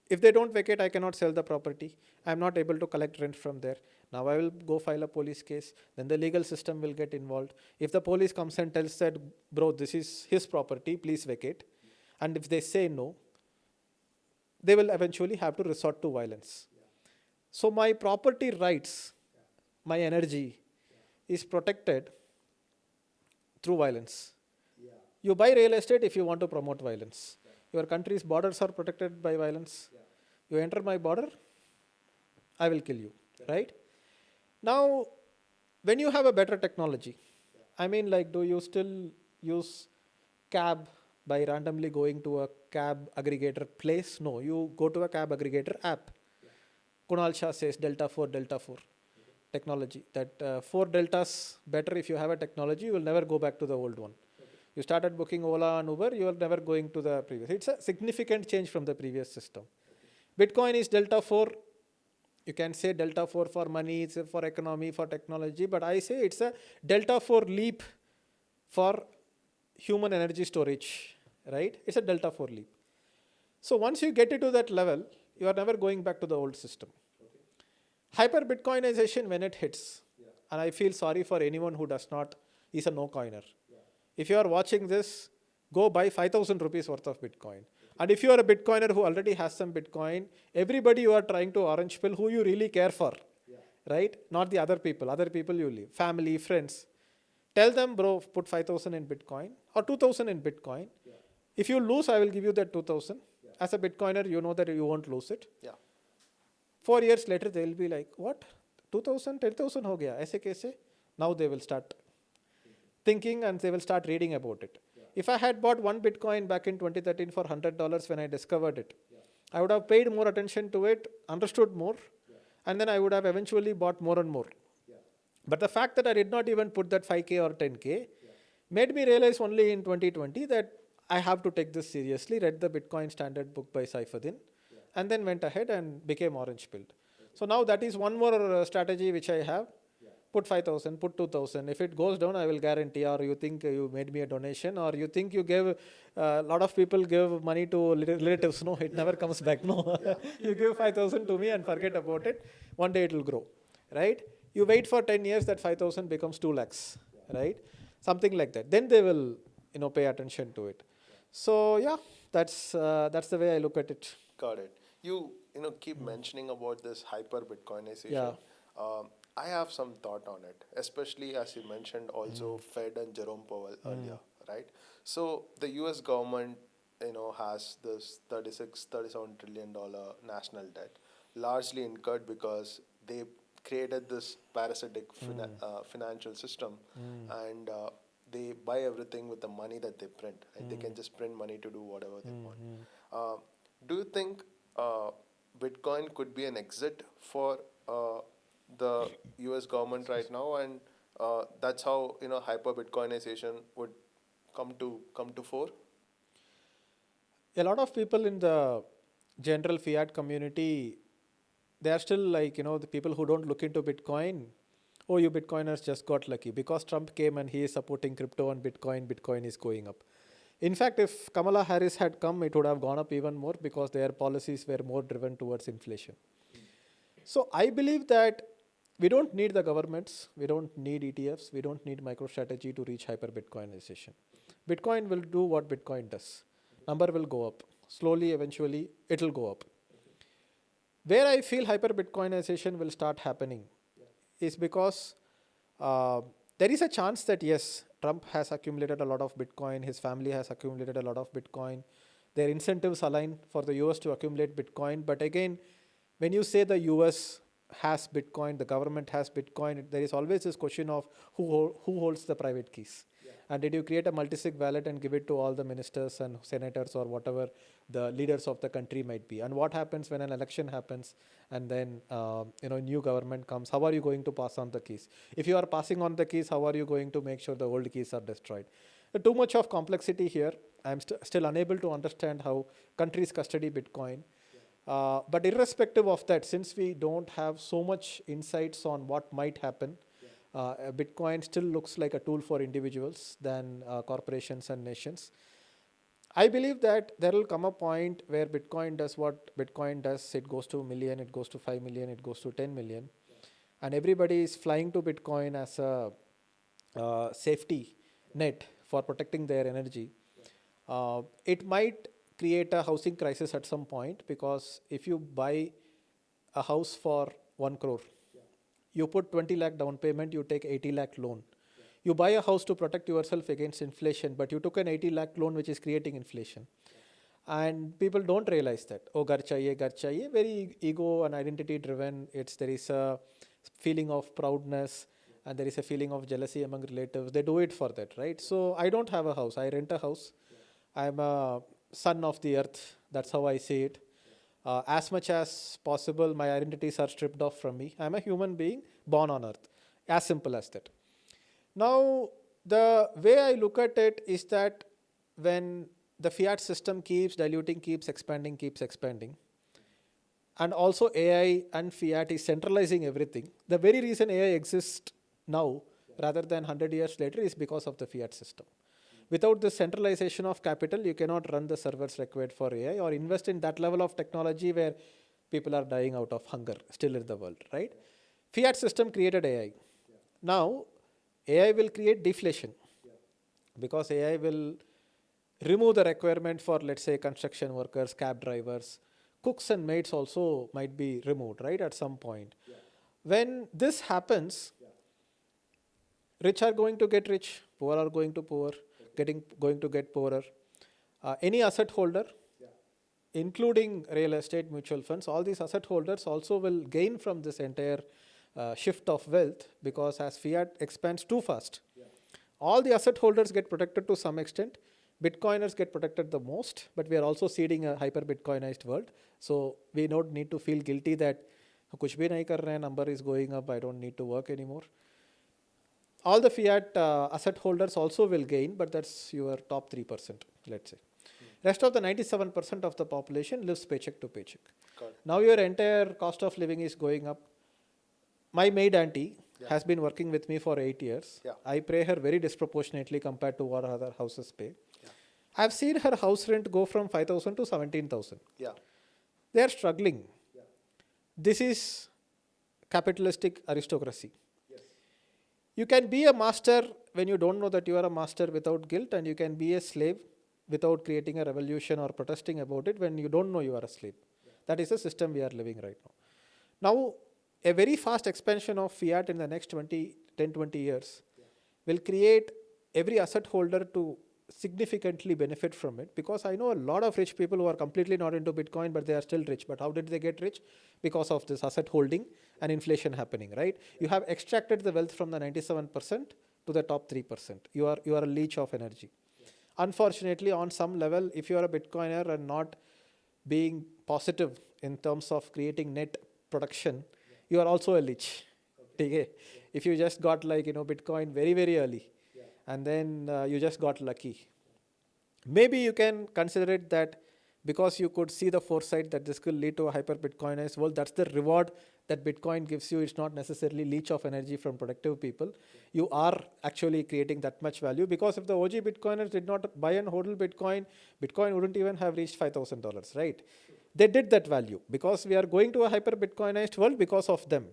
If they don't vacate, I cannot sell the property. I am not able to collect rent from there. Now I will go file a police case. Then the legal system will get involved. If the police comes and tells that, bro, this is his property, please vacate. And if they say no, they will eventually have to resort to violence. So my property rights, my energy is protected through violence. You buy real estate if you want to promote violence. Your country's borders are protected by violence. You enter my border, I will kill you, right? Now, when you have a better technology, I mean, like, do you still use cab by randomly going to a cab aggregator place? No, you go to a cab aggregator app. Kunal Shah says Delta 4 technology. That 4 deltas better if you have a technology, you will never go back to the old one. You started booking Ola and Uber, you are never going to the previous. It's a significant change from the previous system. Bitcoin is Delta 4 You can say delta 4 for money, it's for economy, for technology, but I say it's a delta 4 leap for human energy storage, right? It's a delta 4 leap. So once you get into that level, you are never going back to the old system. Hyper Bitcoinization, when it hits, and I feel sorry for anyone who is a no coiner. If you are watching this, go buy 5,000 rupees worth of Bitcoin. And if you are a Bitcoiner who already has some Bitcoin, everybody you are trying to orange pill who you really care for, right? Not the other people you leave, family, friends. Tell them, bro, put 5,000 in Bitcoin or 2,000 in Bitcoin. If you lose, I will give you that 2,000. As a Bitcoiner, you know that you won't lose it. 4 years later, they will be like, what? 2,000, 10,000 ho gaya, aise kaise? Now they will start thinking and they will start reading about it. If I had bought one Bitcoin back in 2013 for $100 when I discovered it, I would have paid more attention to it, understood more, and then I would have eventually bought more and more. But the fact that I did not even put that 5K or 10K made me realize only in 2020 that I have to take this seriously, read the Bitcoin Standard book by Saifuddin, and then went ahead and became orange pilled. So now that is one more strategy which I have. Put 5,000, put 2,000. If it goes down, I will guarantee, or you think you made me a donation, or you think you gave, a lot of people give money to relatives. No, it never comes back. No, you give 5,000 to me and forget about it. One day it will grow, right? You wait for 10 years, that 5,000 becomes 2 lakhs, right? Something like that. Then they will, pay attention to it. So yeah, that's the way I look at it. Got it. You keep mentioning about this hyper Bitcoinization. Yeah. I have some thought on it, especially as you mentioned also Fed and Jerome Powell earlier, right? So the US government, has this $37 trillion national debt, largely incurred because they created this parasitic financial system, and they buy everything with the money that they print. Right? They can just print money to do whatever they want. Do you think Bitcoin could be an exit for the US government right now, and that's how hyper Bitcoinization would come to fore? A lot of people in the general fiat community, they are still like, the people who don't look into Bitcoin. Oh, you Bitcoiners just got lucky because Trump came and he is supporting crypto and Bitcoin is going up. In fact, if Kamala Harris had come, it would have gone up even more because their policies were more driven towards inflation. So I believe that we don't need the governments, we don't need ETFs, we don't need MicroStrategy to reach hyper Bitcoinization. Bitcoin will do what Bitcoin does. Number will go up. Slowly, eventually, it will go up. Where I feel hyper Bitcoinization will start happening is because there is a chance that yes, Trump has accumulated a lot of Bitcoin, his family has accumulated a lot of Bitcoin, their incentives align for the US to accumulate Bitcoin. But again, when you say the US has Bitcoin, the government has Bitcoin, there is always this question of who holds the private keys. And did you create a multi-sig wallet and give it to all the ministers and senators or whatever the leaders of the country might be? And what happens when an election happens and then new government comes? How are you going to pass on the keys? If you are passing on the keys, how are you going to make sure the old keys are destroyed? Too much of complexity here. I'm still unable to understand how countries custody Bitcoin. But irrespective of that, since we don't have so much insights on what might happen, Bitcoin still looks like a tool for individuals than corporations and nations. I believe that there will come a point where Bitcoin does what Bitcoin does. It goes to 1 million, it goes to 5 million, it goes to 10 million. And everybody is flying to Bitcoin as a safety net for protecting their energy. It might create a housing crisis at some point, because if you buy a house for 1 crore, you put 20 lakh down payment, you take 80 lakh loan. You buy a house to protect yourself against inflation, but you took an 80 lakh loan which is creating inflation. And people don't realize that. Oh, gar chahiye, very ego and identity driven. There is a feeling of proudness and there is a feeling of jealousy among relatives. They do it for that, right? So I don't have a house. I rent a house. I'm a son of the earth. That's how I see it. As much as possible, my identities are stripped off from me. I'm a human being born on earth. As simple as that. Now, the way I look at it is that when the fiat system keeps diluting, keeps expanding, And also AI and fiat is centralizing everything. The very reason AI exists now rather than 100 years later is because of the fiat system. Without the centralization of capital, you cannot run the servers required for AI or invest in that level of technology where people are dying out of hunger still in the world, right? Fiat system created AI. Now, AI will create deflation because AI will remove the requirement for, let's say, construction workers, cab drivers, cooks and maids also might be removed, right, at some point. When this happens, rich are going to get rich, poor are going to poor, going to get poorer. Any asset holder, including real estate, mutual funds, all these asset holders also will gain from this entire shift of wealth because as fiat expands too fast, all the asset holders get protected to some extent. Bitcoiners get protected the most, but we are also seeding a hyper Bitcoinized world. So we don't need to feel guilty that kuch bhi nahi kar rahe, number is going up, I don't need to work anymore. All the fiat asset holders also will gain, but that's your top 3%, let's say. Rest of the 97% of the population lives paycheck to paycheck. Now your entire cost of living is going up. My maid auntie has been working with me for 8 years. I pay her very disproportionately compared to what other houses pay. I've seen her house rent go from 5,000 to 17,000. They are struggling. This is capitalistic aristocracy. You can be a master when you don't know that you are a master without guilt, and you can be a slave without creating a revolution or protesting about it when you don't know you are a slave. That is the system we are living right now. Now, a very fast expansion of fiat in the next 10-20 years will create every asset holder to significantly benefit from it, because I know a lot of rich people who are completely not into Bitcoin, but they are still rich. But how did they get rich? Because of this asset holding and inflation happening, right? You have extracted the wealth from the 97% to the top 3%. You are a leech of energy. Unfortunately, on some level, if you are a Bitcoiner and not being positive in terms of creating net production, you are also a leech. Okay. If you just got Bitcoin very, very early, and then you just got lucky, maybe you can consider it that because you could see the foresight that this could lead to a hyper Bitcoinized world, that's the reward that Bitcoin gives you. It's not necessarily leech of energy from productive people. You are actually creating that much value, because if the OG Bitcoiners did not buy and hold Bitcoin, Bitcoin wouldn't even have reached $5,000, right? They did that value because we are going to a hyper Bitcoinized world because of them.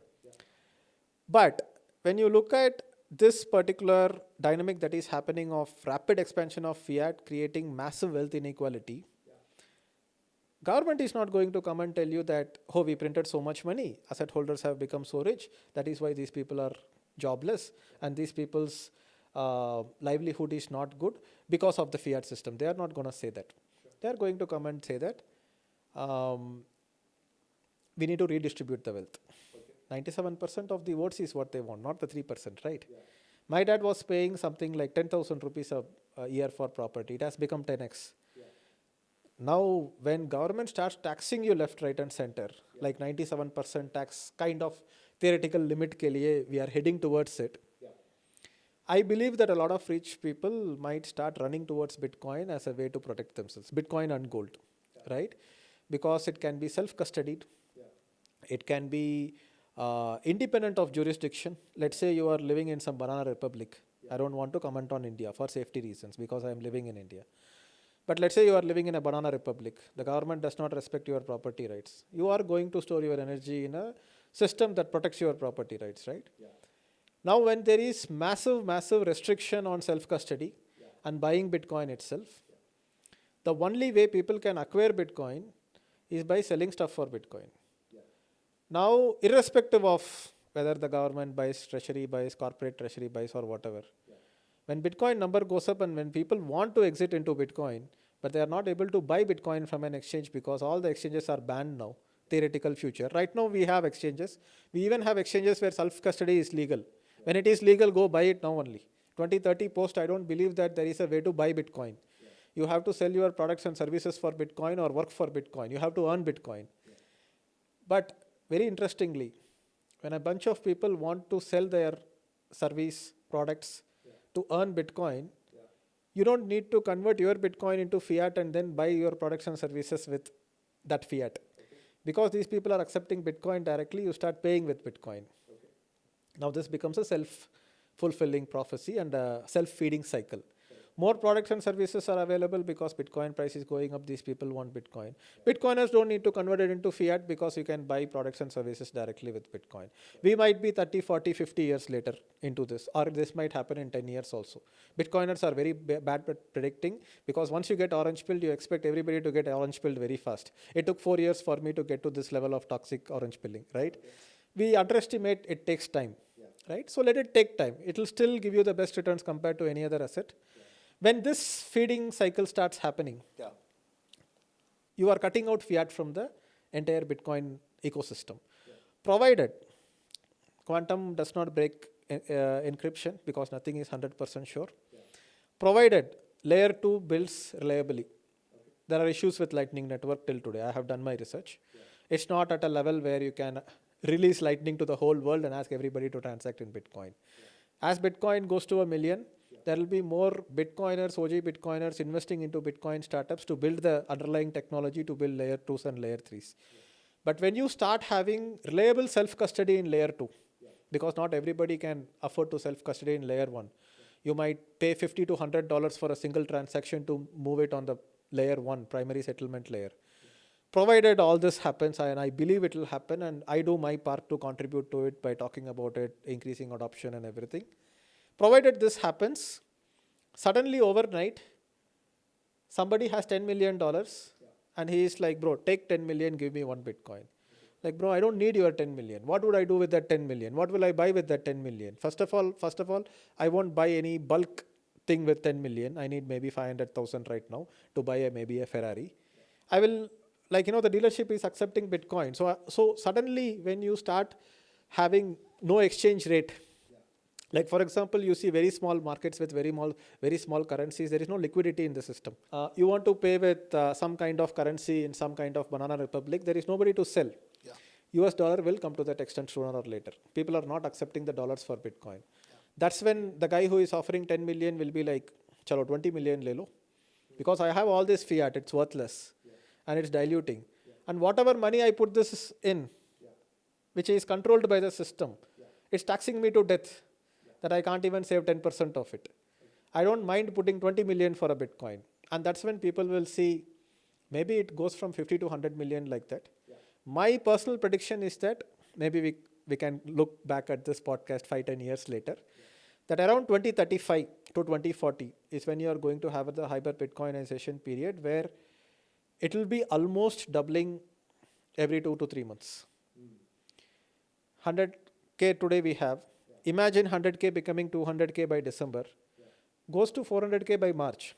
But when you look at this particular dynamic that is happening of rapid expansion of fiat creating massive wealth inequality, government is not going to come and tell you that, oh, we printed so much money, asset holders have become so rich, that is why these people are jobless and these people's livelihood is not good because of the fiat system. They are not going to say that. They are going to come and say that we need to redistribute the wealth. 97% of the votes is what they want, not the 3%, right? My dad was paying something like 10,000 rupees a year for property. It has become 10x. Now, when government starts taxing you left, right, and center, like 97% tax kind of theoretical limit ke liye, we are heading towards it. I believe that a lot of rich people might start running towards Bitcoin as a way to protect themselves. Bitcoin and gold, right? Because it can be self-custodied. It can be independent of jurisdiction. Let's say you are living in some banana republic. I don't want to comment on India for safety reasons because I am living in India. But let's say you are living in a banana republic. The government does not respect your property rights. You are going to store your energy in a system that protects your property rights, right? Now, when there is massive restriction on self-custody and buying Bitcoin itself, the only way people can acquire Bitcoin is by selling stuff for Bitcoin. Now, irrespective of whether the government buys, treasury buys, corporate treasury buys, or whatever, when Bitcoin number goes up and when people want to exit into Bitcoin, but they are not able to buy Bitcoin from an exchange because all the exchanges are banned now, theoretical future. Right now we have exchanges. We even have exchanges where self-custody is legal. When it is legal, go buy it now only. 2030 post, I don't believe that there is a way to buy Bitcoin. You have to sell your products and services for Bitcoin or work for Bitcoin. You have to earn Bitcoin. But very interestingly, when a bunch of people want to sell their service products to earn Bitcoin, you don't need to convert your Bitcoin into fiat and then buy your products and services with that fiat. Because these people are accepting Bitcoin directly, you start paying with Bitcoin. Now this becomes a self-fulfilling prophecy and a self-feeding cycle. More products and services are available because Bitcoin price is going up. These people want Bitcoin. Bitcoiners don't need to convert it into fiat because you can buy products and services directly with Bitcoin. We might be 30, 40, 50 years later into this, or this might happen in 10 years also. Bitcoiners are very bad at predicting, because once you get orange pilled, you expect everybody to get orange pilled very fast. It took 4 years for me to get to this level of toxic orange pilling, right? We underestimate it takes time, right? So let it take time. It will still give you the best returns compared to any other asset. When this feeding cycle starts happening, you are cutting out fiat from the entire Bitcoin ecosystem. Provided quantum does not break encryption, because nothing is 100% sure. Provided layer 2 builds reliably. There are issues with Lightning Network till today. I have done my research. It's not at a level where you can release Lightning to the whole world and ask everybody to transact in Bitcoin. As Bitcoin goes to 1 million, there will be more Bitcoiners, OG Bitcoiners investing into Bitcoin startups to build the underlying technology to build layer 2s and layer 3s. But when you start having reliable self-custody in layer 2, because not everybody can afford to self-custody in layer 1, you might pay $50 to $100 for a single transaction to move it on the layer 1, primary settlement layer. Provided all this happens, and I believe it will happen, and I do my part to contribute to it by talking about it, increasing adoption and everything. Provided this happens, suddenly overnight, somebody has $10 million and he is like, bro, take 10 million, give me 1 Bitcoin. Like, bro, I don't need your 10 million. What would I do with that 10 million? What will I buy with that 10 million? First of all, I won't buy any bulk thing with 10 million. I need maybe 500,000 right now to buy maybe a Ferrari. I will, the dealership is accepting Bitcoin. So suddenly when you start having no exchange rate, like for example, you see very small markets with very small currencies. There is no liquidity in the system. You want to pay with some kind of currency in some kind of banana republic. There is nobody to sell. US dollar will come to that extent sooner or later. People are not accepting the dollars for Bitcoin. That's when the guy who is offering 10 million will be like, chalo 20 million le lo. Because I have all this fiat, it's worthless and it's diluting. And whatever money I put this in, which is controlled by the system, it's taxing me to death. That I can't even save 10% of it. I don't mind putting 20 million for a Bitcoin. And that's when people will see, maybe it goes from 50 to 100 million like that. My personal prediction is that maybe we can look back at this podcast 5-10 years later, that around 2035 to 2040 is when you are going to have the hyper Bitcoinization period, where it will be almost doubling every 2 to 3 months. 100K today we have. Imagine 100K becoming 200K by December, goes to 400K by March,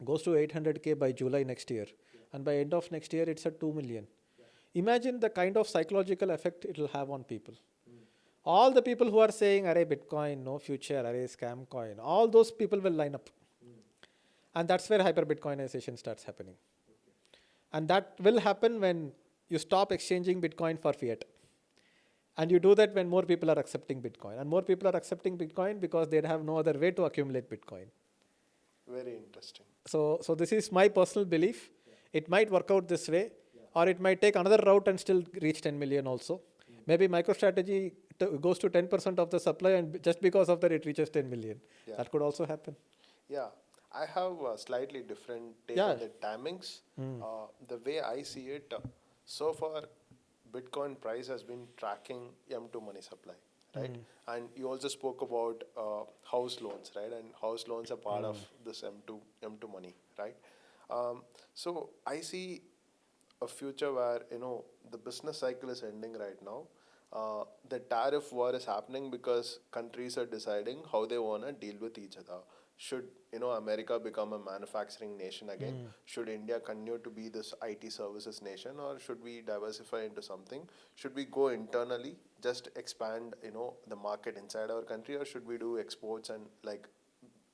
goes to 800K by July next year, and by end of next year it's at 2 million. Imagine the kind of psychological effect it will have on people. All the people who are saying, array Bitcoin, no future, array scam coin, all those people will line up. And that's where hyper Bitcoinization starts happening. And that will happen when you stop exchanging Bitcoin for fiat. And you do that when more people are accepting Bitcoin. And more people are accepting Bitcoin because they have no other way to accumulate Bitcoin. Very interesting. So this is my personal belief. It might work out this way, or it might take another route and still reach 10 million also. Maybe MicroStrategy goes to 10% of the supply, and just because of that it reaches 10 million. That could also happen. Yeah. I have a slightly different take on the timings. The way I see it, so far, Bitcoin price has been tracking M2 money supply, right? And you also spoke about house loans, right? And house loans are part of this M2 money, right? So I see a future where, the business cycle is ending right now. The tariff war is happening because countries are deciding how they want to deal with each other. Should America become a manufacturing nation again? Should India continue to be this IT services nation, or should we diversify into something? Should we go internally, just expand the market inside our country, or should we do exports and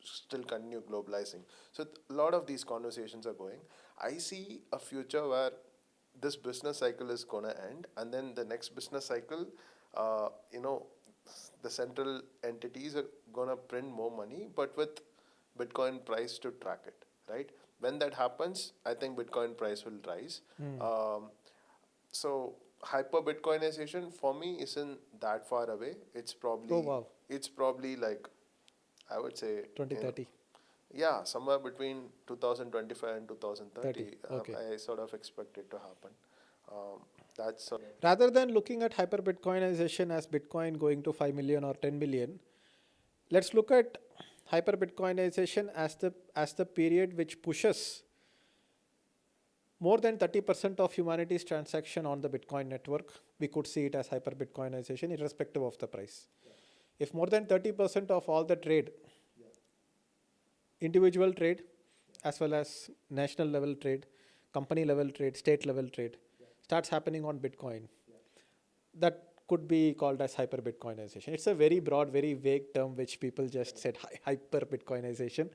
still continue globalizing? So a lot of these conversations are going. I see a future where this business cycle is gonna end, and then the next business cycle, the central entities are gonna print more money, but with Bitcoin price to track it, right? When that happens, I think Bitcoin price will rise. So hyper Bitcoinization for me isn't that far away. Oh, wow. It's probably like, I would say, you know, 2030, yeah, somewhere between 2025 and 30. 2030. Okay. I sort of expect it to happen. Um, that's sort of Rather than looking at hyper Bitcoinization as Bitcoin going to 5 million or 10 million, let's look at hyper Bitcoinization as the period which pushes more than 30% of humanity's transaction on the Bitcoin network. We could see it as hyper Bitcoinization irrespective of the price. If more than 30% of all the trade, individual trade, as well as national level trade, company level trade, state level trade, starts happening on Bitcoin, that could be called as hyper Bitcoinization. It's a very broad, very vague term which people just said hyper Bitcoinization.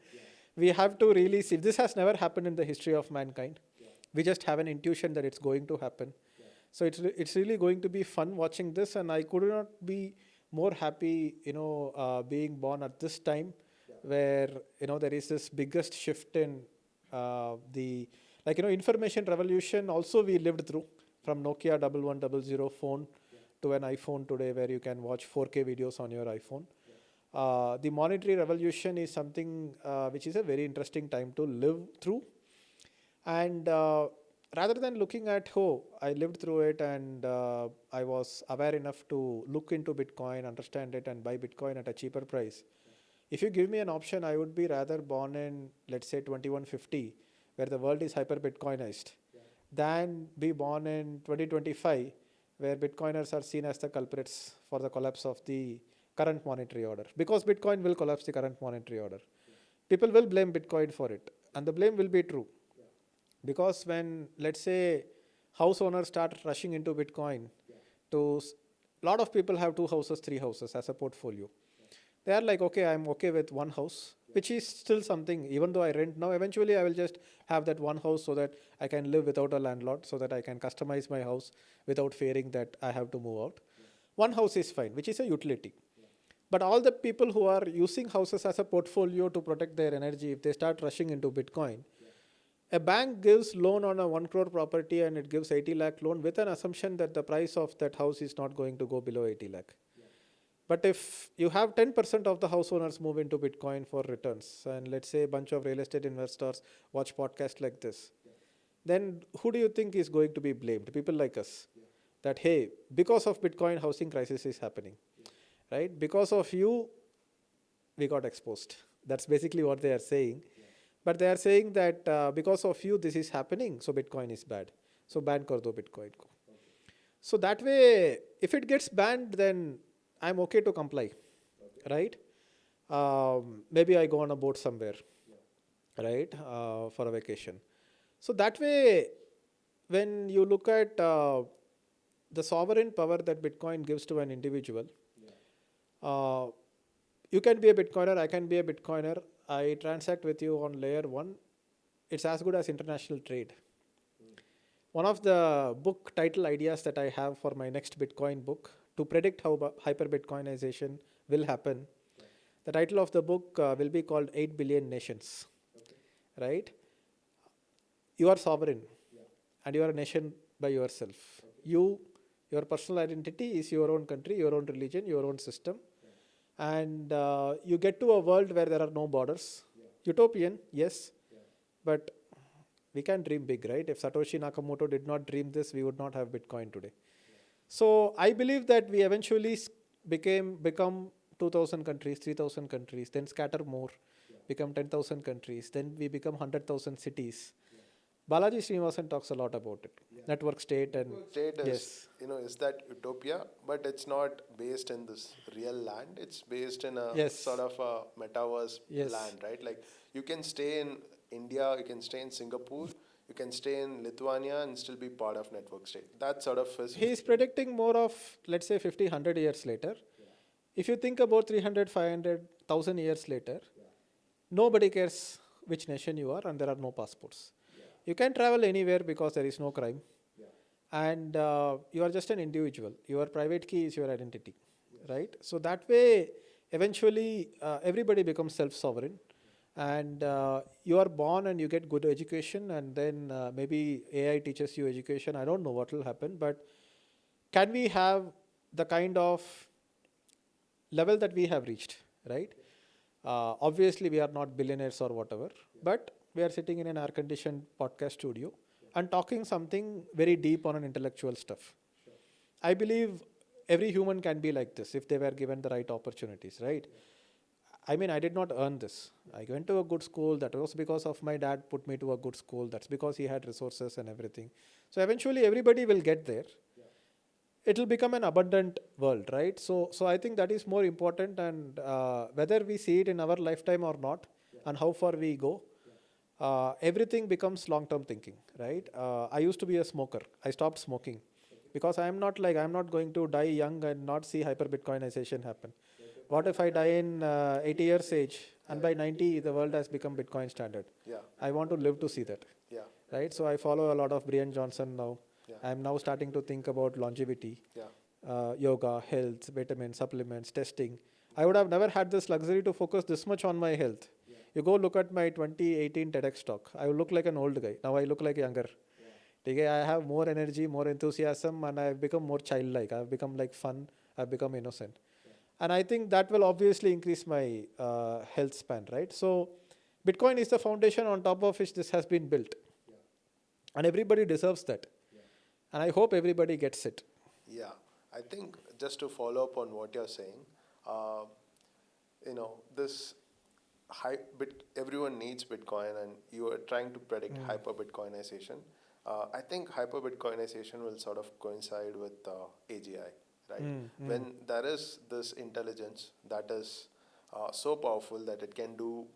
We have to really see, this has never happened in the history of mankind. We just have an intuition that it's going to happen. So it's really going to be fun watching this, and I could not be more happy, being born at this time, where there is this biggest shift in the information revolution. Also, we lived through from Nokia 1100 phone to an iPhone today, where you can watch 4K videos on your iPhone. The monetary revolution is something which is a very interesting time to live through. And rather than looking at, oh, I lived through it and I was aware enough to look into Bitcoin, understand it, and buy Bitcoin at a cheaper price. If you give me an option, I would be rather born in, let's say, 2150, where the world is hyper Bitcoinized, than be born in 2025, where Bitcoiners are seen as the culprits for the collapse of the current monetary order. Because Bitcoin will collapse the current monetary order. People will blame Bitcoin for it, and the blame will be true. Because when, let's say, house owners start rushing into Bitcoin, to a lot of people have 2 houses, 3 houses as a portfolio. They are like, okay, I'm okay with one house, which is still something. Even though I rent now, eventually I will just have that one house so that I can live without a landlord, so that I can customize my house without fearing that I have to move out. One house is fine, which is a utility. But all the people who are using houses as a portfolio to protect their energy, if they start rushing into Bitcoin, a bank gives loan on a 1 crore property and it gives 80 lakh loan with an assumption that the price of that house is not going to go below 80 lakh. But if you have 10% of the house owners move into Bitcoin for returns, and let's say a bunch of real estate investors watch podcasts like this, then who do you think is going to be blamed? People like us. That, hey, because of Bitcoin, housing crisis is happening, right? Because of you, we got exposed. That's basically what they are saying. But they are saying that because of you, this is happening, so Bitcoin is bad. So ban kar do Bitcoin ko. So that way, if it gets banned, then I'm okay to comply, right? Maybe I go on a boat somewhere, right, for a vacation. So that way, when you look at the sovereign power that Bitcoin gives to an individual, uh, you can be a Bitcoiner, I can be a Bitcoiner. I transact with you on layer 1. It's as good as international trade. One of the book title ideas that I have for my next Bitcoin book, to predict how hyper Bitcoinization will happen, the title of the book will be called 8 Billion Nations, right? You are sovereign and you are a nation by yourself. Your personal identity is your own country, your own religion, your own system. And you get to a world where there are no borders. Utopian, yes, but we can dream big, right? If Satoshi Nakamoto did not dream this, we would not have Bitcoin today. So I believe that we eventually become 2,000 countries, 3,000 countries, then scatter more, become 10,000 countries, then we become 100,000 cities. Balaji Srinivasan talks a lot about it. Network state and state is, yes, is that utopia, but it's not based in this real land. It's based in a yes, sort of a metaverse yes. land, right? Like you can stay in India, you can stay in Singapore, you can stay in Lithuania and still be part of network state. That sort of is. He is predicting more of, let's say, 50, 100 years later. If you think about 300, 500,000 years later, nobody cares which nation you are and there are no passports. You can travel anywhere because there is no crime. And you are just an individual. Your private key is your identity, right? So that way, eventually, everybody becomes self-sovereign. and you are born and you get good education, and then maybe AI teaches you education. I don't know what will happen, but can we have the kind of level that we have reached, right? Obviously, we are not billionaires or whatever, but we are sitting in an air conditioned podcast studio and talking something very deep on an intellectual stuff. I believe every human can be like this if they were given the right opportunities, right? I mean, I did not earn this. I went to a good school. That was because of my dad put me to a good school. That's because he had resources and everything. So eventually, everybody will get there. It will become an abundant world, right? So I think that is more important, and whether we see it in our lifetime or not, and how far we go, everything becomes long-term thinking, right? I used to be a smoker. I stopped smoking because I'm not going to die young and not see hyper Bitcoinization happen. What if I die in 80 years age and by 90 the world has become Bitcoin standard? Yeah. I want to live to see that, Yeah. right? So I follow a lot of Brian Johnson now. Yeah. I'm now starting to think about longevity, Yeah. yoga, health, vitamins, supplements, testing. I would have never had this luxury to focus this much on my health. You go look at my 2018 TEDx talk. I look like an old guy. Now I look like younger. Okay, I have more energy, more enthusiasm, and I've become more childlike. I've become like fun. I've become innocent. And I think that will obviously increase my health span, right? So Bitcoin is the foundation on top of which this has been built. And everybody deserves that. And I hope everybody gets it. Yeah, I think just to follow up on what you're saying, uh, this everyone needs Bitcoin, and you are trying to predict hyper Bitcoinization. I think hyper Bitcoinization will sort of coincide with AGI, right? When there is this intelligence that is so powerful that it can do,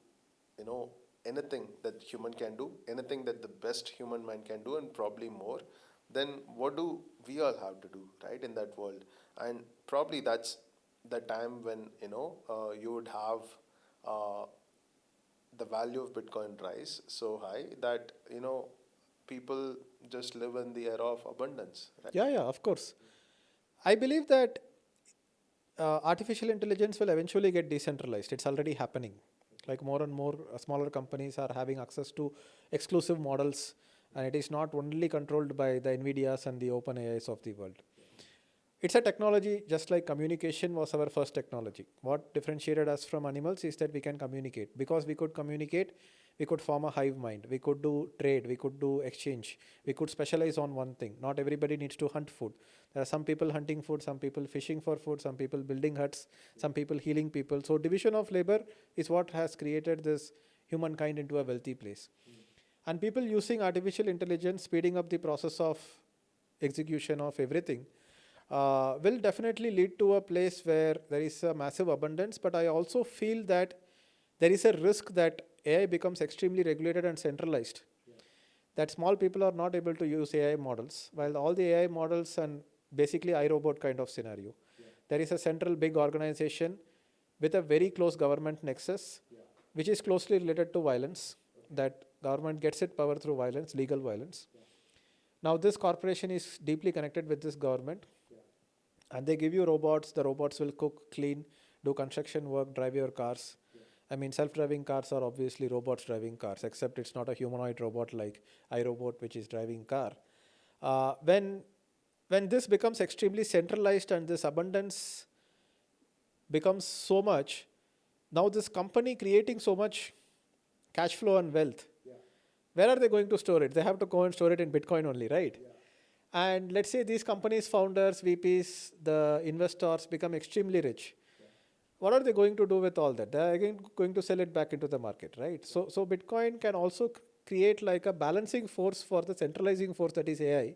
you know, anything that human can do, anything that the best human mind can do, and probably more, then what do we all have to do, right, in that world? And probably that's the time when you would have uh, the value of Bitcoin rise so high that people just live in the era of abundance, right? Yeah, of course. I believe that artificial intelligence will eventually get decentralized. It's already happening. Like more and more smaller companies are having access to exclusive models, and it is not only controlled by the NVIDIAs and the open AIs of the world. It's a technology just like communication was our first technology. What differentiated us from animals is that we can communicate. Because we could communicate, we could form a hive mind. We could do trade, we could do exchange. We could specialize on one thing. Not everybody needs to hunt food. There are some people hunting food, some people fishing for food, some people building huts, some people healing people. So division of labor is what has created this humankind into a wealthy place. And people using artificial intelligence, speeding up the process of execution of everything, will definitely lead to a place where there is a massive abundance. But I also feel that there is a risk that AI becomes extremely regulated and centralized. That small people are not able to use AI models, while all the AI models and basically iRobot kind of scenario. There is a central big organization with a very close government nexus, which is closely related to violence. That government gets its power through violence, legal violence. Now this corporation is deeply connected with this government, and they give you robots. The robots will cook, clean, do construction work, drive your cars. I mean, self-driving cars are obviously robots driving cars, except it's not a humanoid robot like iRobot, which is driving car. Uh, when when this becomes extremely centralized and this abundance becomes so much, now this company creating so much cash flow and wealth, where are they going to store it? They have to go and store it in Bitcoin only, right? And let's say these companies, founders, VPs, the investors become extremely rich. What are they going to do with all that? They are again going to sell it back into the market, right? So Bitcoin can also create like a balancing force for the centralizing force that is AI.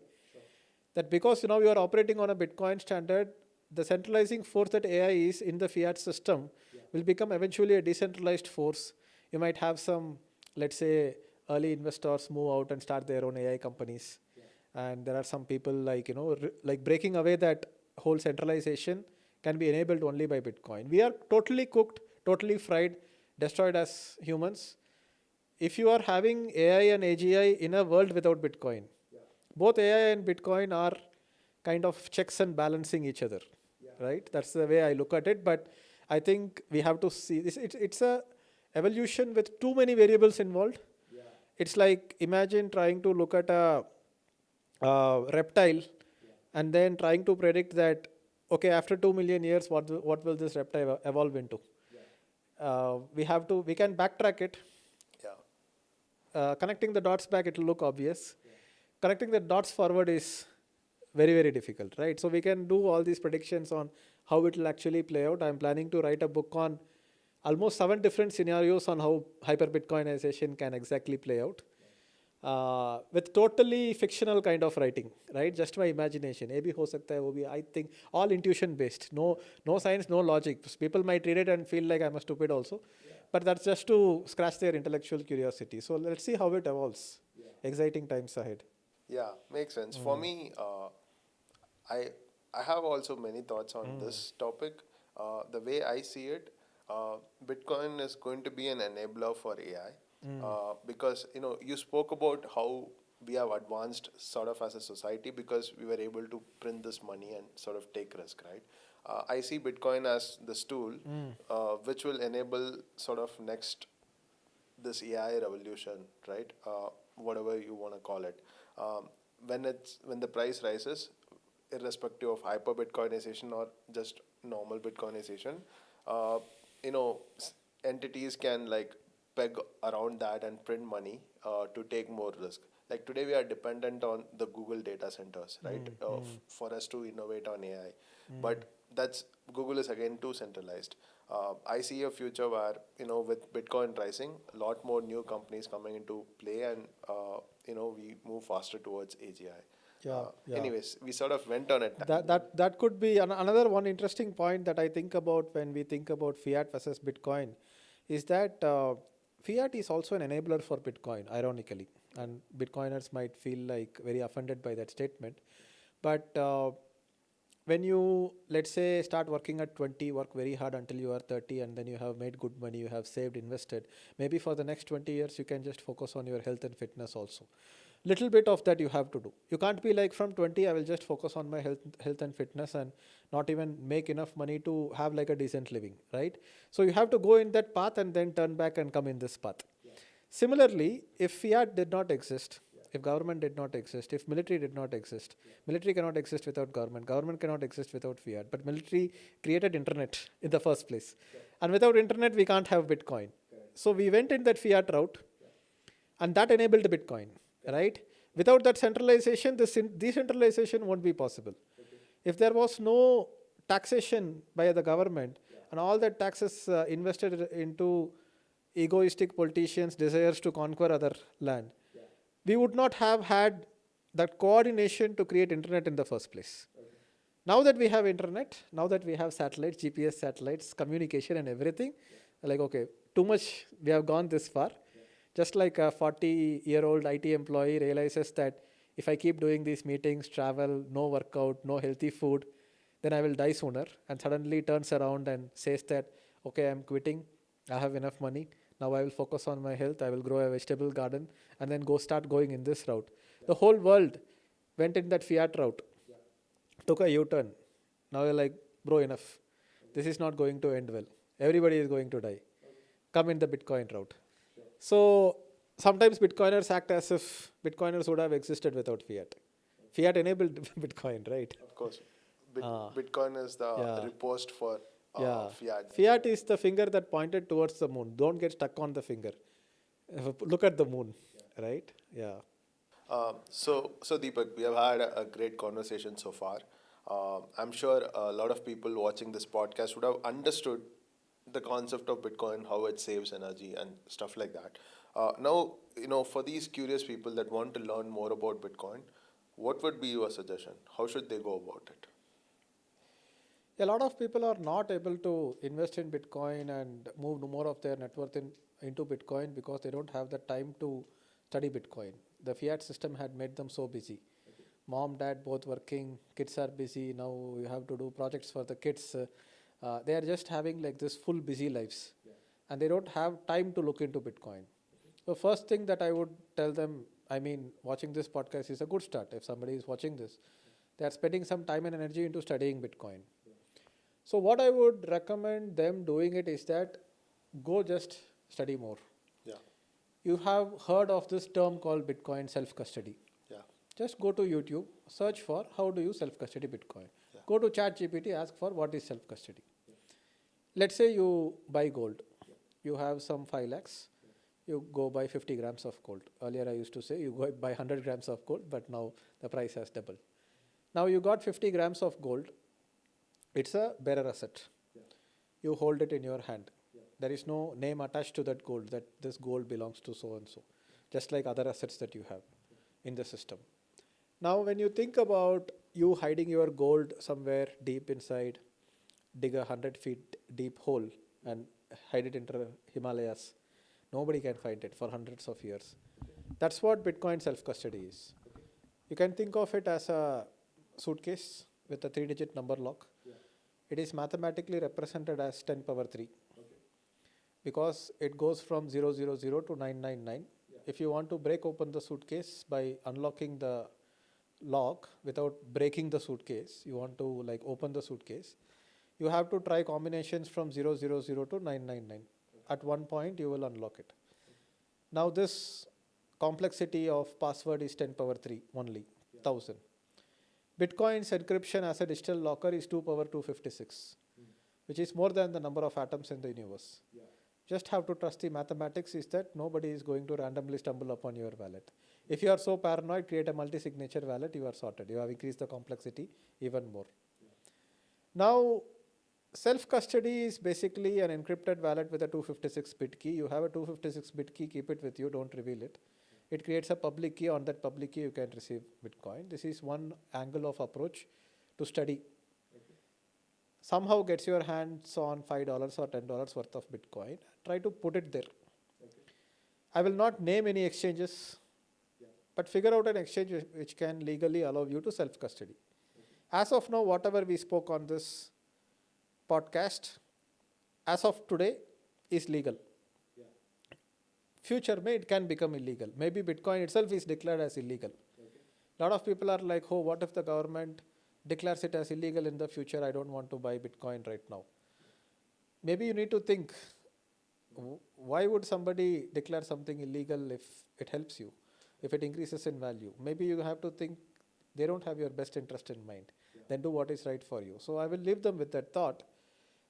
That because now you are operating on a Bitcoin standard, the centralizing force that AI is in the fiat system will become eventually a decentralized force. You might have some, let's say, early investors move out and start their own AI companies. And there are some people like, like breaking away that whole centralization can be enabled only by Bitcoin. We are totally cooked, totally fried, destroyed as humans. If you are having AI and AGI in a world without Bitcoin, both AI and Bitcoin are kind of checks and balancing each other, right? That's the way I look at it. But I think we have to see this. evolution with too many variables involved. It's like imagine trying to look at a reptile and then trying to predict that, okay, after 2 million years, what will this reptile evolve into? We can backtrack it. Yeah. Connecting the dots back, it will look obvious. Connecting the dots forward is very, very difficult, right? So we can do all these predictions on how it will actually play out. I'm planning to write a book on almost 7 different scenarios on how hyper Bitcoinization can exactly play out. With totally fictional kind of writing, right? Just my imagination. A bhi ho sakta hai, wo bhi, I think all intuition based. No science, no logic. People might read it and feel like I'm a stupid also, but that's just to scratch their intellectual curiosity. So let's see how it evolves. Exciting times ahead. Yeah, makes sense. For me, I I have also many thoughts on this topic. The way I see it, Bitcoin is going to be an enabler for AI, because you spoke about how we have advanced sort of as a society because we were able to print this money and sort of take risk, right? I see Bitcoin as this tool which will enable sort of next this AI revolution, right? Whatever you want to call it. When the price rises, irrespective of hyper Bitcoinization or just normal Bitcoinization, uh, entities can like peg around that and print money to take more risk. Like today, we are dependent on the Google data centers, right, for us to innovate on AI. But that's Google is again too centralized. I see a future where with Bitcoin rising, a lot more new companies coming into play, and we move faster towards AGI. Anyways, we sort of went on it. That could be another one interesting point that I think about when we think about fiat versus Bitcoin, is that fiat is also an enabler for Bitcoin, ironically, and Bitcoiners might feel like very offended by that statement, but when you, let's say, start working at 20, work very hard until you are 30, and then you have made good money, you have saved, invested, maybe for the next 20 years you can just focus on your health and fitness also. Little bit of that you have to do. You can't be like, from 20 I will just focus on my health and fitness and not even make enough money to have like a decent living, right? So you have to go in that path and then turn back and come in this path. Similarly, if fiat did not exist, if government did not exist, if military did not exist, military cannot exist without government, government cannot exist without fiat, but military created internet in the first place. And without internet, we can't have Bitcoin. So we went in that fiat route, and that enabled Bitcoin, right? Without that centralization, this decentralization won't be possible. If there was no taxation by the government and all that taxes invested into egoistic politicians' desires to conquer other land, we would not have had that coordination to create internet in the first place. Now that we have internet, now that we have satellites, GPS satellites, communication and everything, like, okay, too much, we have gone this far. Just like a 40-year-old IT employee realizes that if I keep doing these meetings, travel, no workout, no healthy food, then I will die sooner, and suddenly turns around and says that, okay, I'm quitting, I have enough money, now I will focus on my health, I will grow a vegetable garden, and then start going in this route. The whole world went in that fiat route, took a U-turn. Now you're like, bro, enough. This is not going to end well. Everybody is going to die. Come in the Bitcoin route. So sometimes Bitcoiners act as if Bitcoiners would have existed without fiat. Fiat enabled Bitcoin, right? Of course, Bitcoin is the riposte for fiat. Fiat is the finger that pointed towards the moon. Don't get stuck on the finger. Look at the moon, right? Yeah. So Deepak, we have had a great conversation so far. I'm sure a lot of people watching this podcast would have understood the concept of Bitcoin, how it saves energy and stuff like that. Now, for these curious people that want to learn more about Bitcoin, what would be your suggestion? How should they go about it? A lot of people are not able to invest in Bitcoin and move more of their net worth into Bitcoin because they don't have the time to study Bitcoin. The fiat system had made them so busy. Mom, dad, both working, kids are busy. Now you have to do projects for the kids. They are just having like this full busy lives, and they don't have time to look into Bitcoin. So first thing that I would tell them, I mean, watching this podcast is a good start. If somebody is watching this, they are spending some time and energy into studying Bitcoin. So what I would recommend them doing it is that go just study more. Yeah. You have heard of this term called Bitcoin self-custody. Yeah. Just go to YouTube, search for how do you self-custody Bitcoin. Yeah. Go to ChatGPT, ask for what is self-custody. Let's say you buy gold. You have some 5 lakhs. You go buy 50 grams of gold. Earlier I used to say you go buy 100 grams of gold, but now the price has doubled. Now you got 50 grams of gold. It's a bearer asset. You hold it in your hand. There is no name attached to that gold, that this gold belongs to so and so, just like other assets that you have in the system. Now when you think about you hiding your gold somewhere deep inside, dig a 100 feet deep hole and hide it into the Himalayas, nobody can find it for hundreds of years. That's what Bitcoin self-custody is. You can think of it as a suitcase with a 3-digit number lock. It is mathematically represented as 10 power 3 because it goes from 000 to 999. If you want to break open the suitcase by unlocking the lock without breaking the suitcase, you want to like open the suitcase, you have to try combinations from 000 to 999. At one point you will unlock it. Now this complexity of password is 10 power 3 only, 1000. Bitcoin's encryption as a digital locker is 2 power 256, which is more than the number of atoms in the universe. Just have to trust the mathematics is that nobody is going to randomly stumble upon your wallet. If you are so paranoid, create a multi-signature wallet, you are sorted. You have increased the complexity even more. Now, self-custody is basically an encrypted wallet with a 256-bit key. You have a 256-bit key, keep it with you, don't reveal it. It creates a public key. On that public key, you can receive Bitcoin. This is one angle of approach to study. Somehow gets your hands on $5 or $10 worth of Bitcoin. Try to put it there. I will not name any exchanges, but figure out an exchange which can legally allow you to self-custody. As of now, whatever we spoke on this podcast, as of today, is legal. Future may it can become illegal. Maybe Bitcoin itself is declared as illegal. A lot of people are like, oh, what if the government declares it as illegal in the future? I don't want to buy Bitcoin right now. Maybe you need to think, why would somebody declare something illegal if it helps you, if it increases in value? Maybe you have to think they don't have your best interest in mind. Then do what is right for you. So I will leave them with that thought.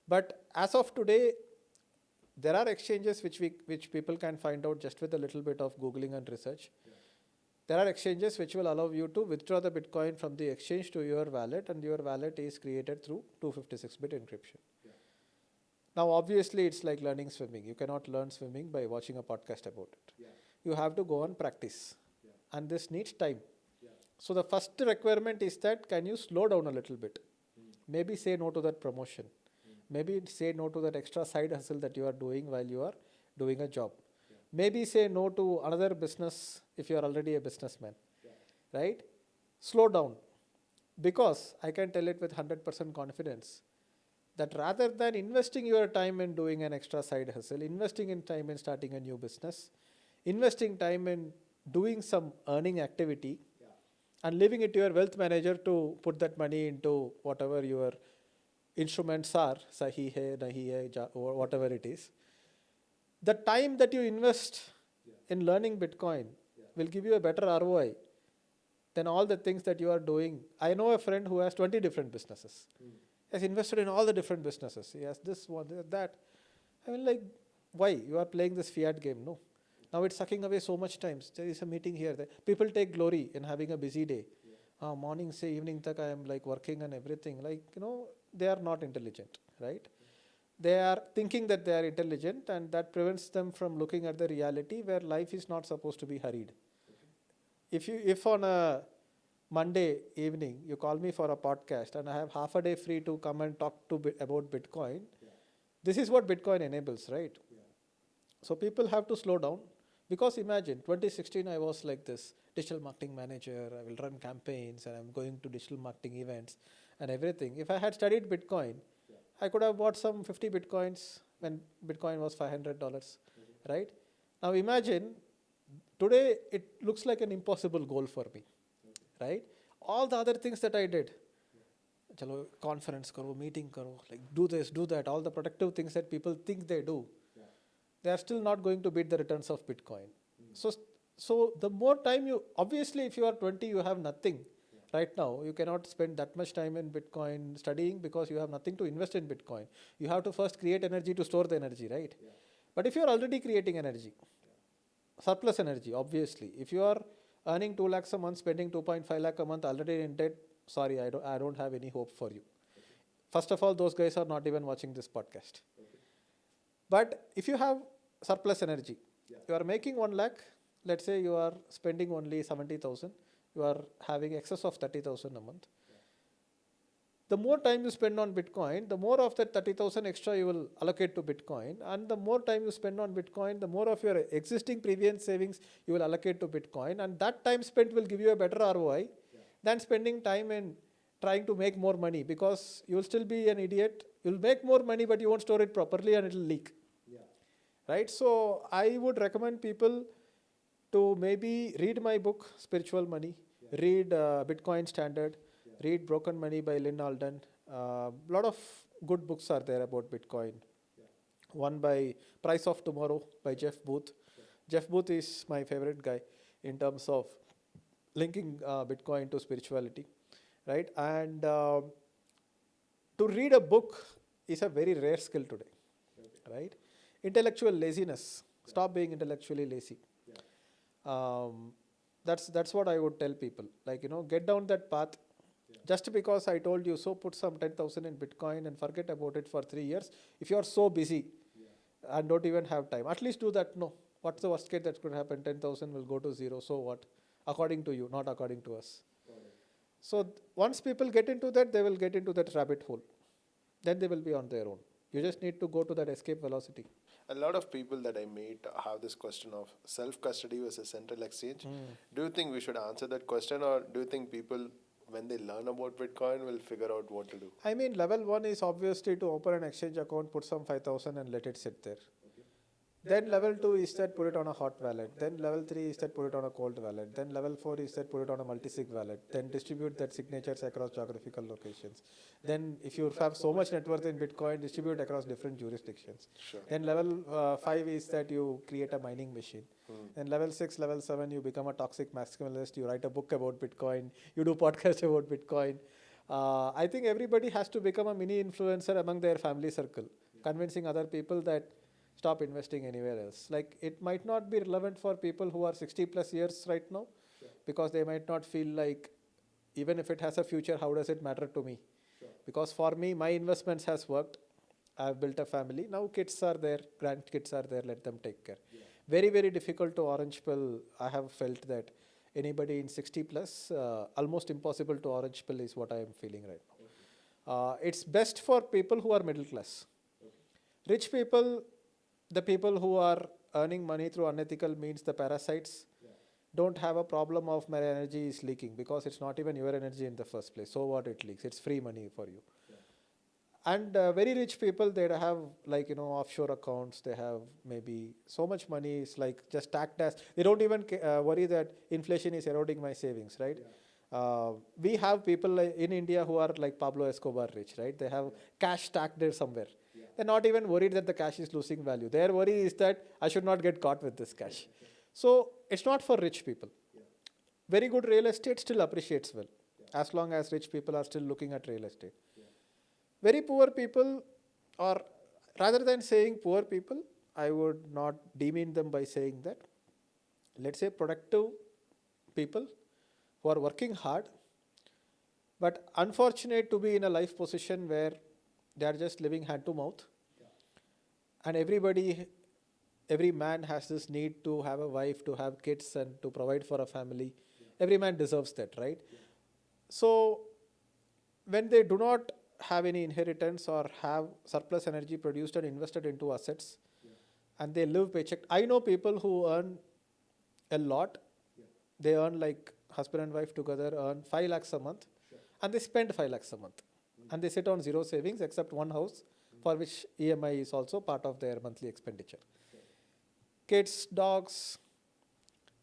But as of today, there are exchanges which people can find out just with a little bit of Googling and research. There are exchanges which will allow you to withdraw the Bitcoin from the exchange to your wallet, and your wallet is created through 256-bit encryption. Now, obviously, it's like learning swimming. You cannot learn swimming by watching a podcast about it. You have to go and practice. And this needs time. So the first requirement is that can you slow down a little bit? Maybe say no to that promotion. Maybe say no to that extra side hustle that you are doing while you are doing a job. Maybe say no to another business if you are already a businessman. Right? Slow down. Because I can tell it with 100% confidence that rather than investing your time in doing an extra side hustle, investing in time in starting a new business, investing time in doing some earning activity, and leaving it to your wealth manager to put that money into whatever your instruments are, sahi hai, nahi hai, or whatever it is. The time that you invest in learning Bitcoin will give you a better ROI than all the things that you are doing. I know a friend who has 20 different businesses. He has invested in all the different businesses. He has this one, that. I mean, like, why? You are playing this fiat game, no? Now it's sucking away so much time. There is a meeting here. There. People take glory in having a busy day. Morning, say, evening, tak, I am like working and everything. Like, they are not intelligent, right? They are thinking that they are intelligent, and that prevents them from looking at the reality where life is not supposed to be hurried. If on a Monday evening you call me for a podcast and I have half a day free to come and talk about Bitcoin, this is what Bitcoin enables, right? So people have to slow down. Because imagine, 2016 I was like this, digital marketing manager, I will run campaigns and I'm going to digital marketing events and everything. If I had studied Bitcoin, I could have bought some 50 Bitcoins when Bitcoin was $500, right? Now imagine, today it looks like an impossible goal for me, right? All the other things that I did, chalo, conference karo, meeting karo, like do this, do that, all the productive things that people think they do. they are still not going to beat the returns of Bitcoin. So, so the more time you, obviously if you are 20, you have nothing. Right now, you cannot spend that much time in Bitcoin studying because you have nothing to invest in Bitcoin. You have to first create energy to store the energy, right? But if you are already creating energy, surplus energy, obviously, if you are earning 2 lakhs a month, spending 2.5 lakh a month already in debt, sorry, I don't have any hope for you. First of all, those guys are not even watching this podcast. But if you have surplus energy, you are making 1 lakh, let's say you are spending only 70,000, you are having excess of 30,000 a month. The more time you spend on Bitcoin, the more of that 30,000 extra you will allocate to Bitcoin. And the more time you spend on Bitcoin, the more of your existing previous savings you will allocate to Bitcoin. And that time spent will give you a better ROI than spending time in trying to make more money, because you will still be an idiot. You'll make more money, but you won't store it properly and it will leak. Right? So I would recommend people to maybe read my book, Spiritual Money, read Bitcoin Standard, read Broken Money by Lynn Alden. A lot of good books are there about Bitcoin. One by Price of Tomorrow by Jeff Booth. Jeff Booth is my favorite guy in terms of linking Bitcoin to spirituality, right? And to read a book is a very rare skill today, right? Intellectual laziness. Stop being intellectually lazy. That's what I would tell people. Like, get down that path. Just because I told you so, put some 10,000 in Bitcoin and forget about it for 3 years. If you are so busy and don't even have time, at least do that. No. What's the worst case that could happen? 10,000 will go to zero. So what? According to you, not according to us. So once people get into that, they will get into that rabbit hole. Then they will be on their own. You just need to go to that escape velocity. A lot of people that I meet have this question of self-custody versus central exchange. Do you think we should answer that question, or do you think people, when they learn about Bitcoin, will figure out what to do? I mean, level 1 is obviously to open an exchange account, put some 5,000 and let it sit there. Then level 2 is that put it on a hot wallet. Then level 3 is that put it on a cold wallet. Then level 4 is that put it on a multi-sig wallet. Then distribute that signatures across geographical locations. Then if you have so much net worth in Bitcoin, distribute across different jurisdictions. Sure. Then level 5 is that you create a mining machine. Then level 6, level 7, you become a toxic maximalist. You write a book about Bitcoin. You do podcast about Bitcoin. I think everybody has to become a mini influencer among their family circle, convincing other people that stop investing anywhere else. Like, it might not be relevant for people who are 60 plus years right now, because they might not feel like, even if it has a future, how does it matter to me? Because for me, my investments has worked. I've built a family. Now kids are there, grandkids are there, let them take care. Very, very difficult to orange pill. I have felt that anybody in 60 plus, almost impossible to orange pill is what I am feeling right now. It's best for people who are middle class. Rich people, the people who are earning money through unethical means, the parasites, don't have a problem of my energy is leaking, because it's not even your energy in the first place. So what, it leaks? It's free money for you. And very rich people, they have offshore accounts. They have maybe so much money. It's like just tagged as, they don't even worry that inflation is eroding my savings, right? We have people in India who are like Pablo Escobar rich, right? They have cash stacked there somewhere. They're not even worried that the cash is losing value. Their worry is that I should not get caught with this cash. So it's not for rich people. Very good real estate still appreciates well, as long as rich people are still looking at real estate. Very poor people, or rather than saying poor people, I would not demean them by saying that. Let's say productive people who are working hard, but unfortunate to be in a life position where they are just living hand to mouth. And every man has this need to have a wife, to have kids, and to provide for a family. Every man deserves that, right? So when they do not have any inheritance or have surplus energy produced and invested into assets, and they live paycheck. I know people who earn a lot. They earn, like husband and wife together earn 5 lakhs a month, and they spend 5 lakhs a month. And they sit on zero savings except one house, for which EMI is also part of their monthly expenditure. Kids, dogs,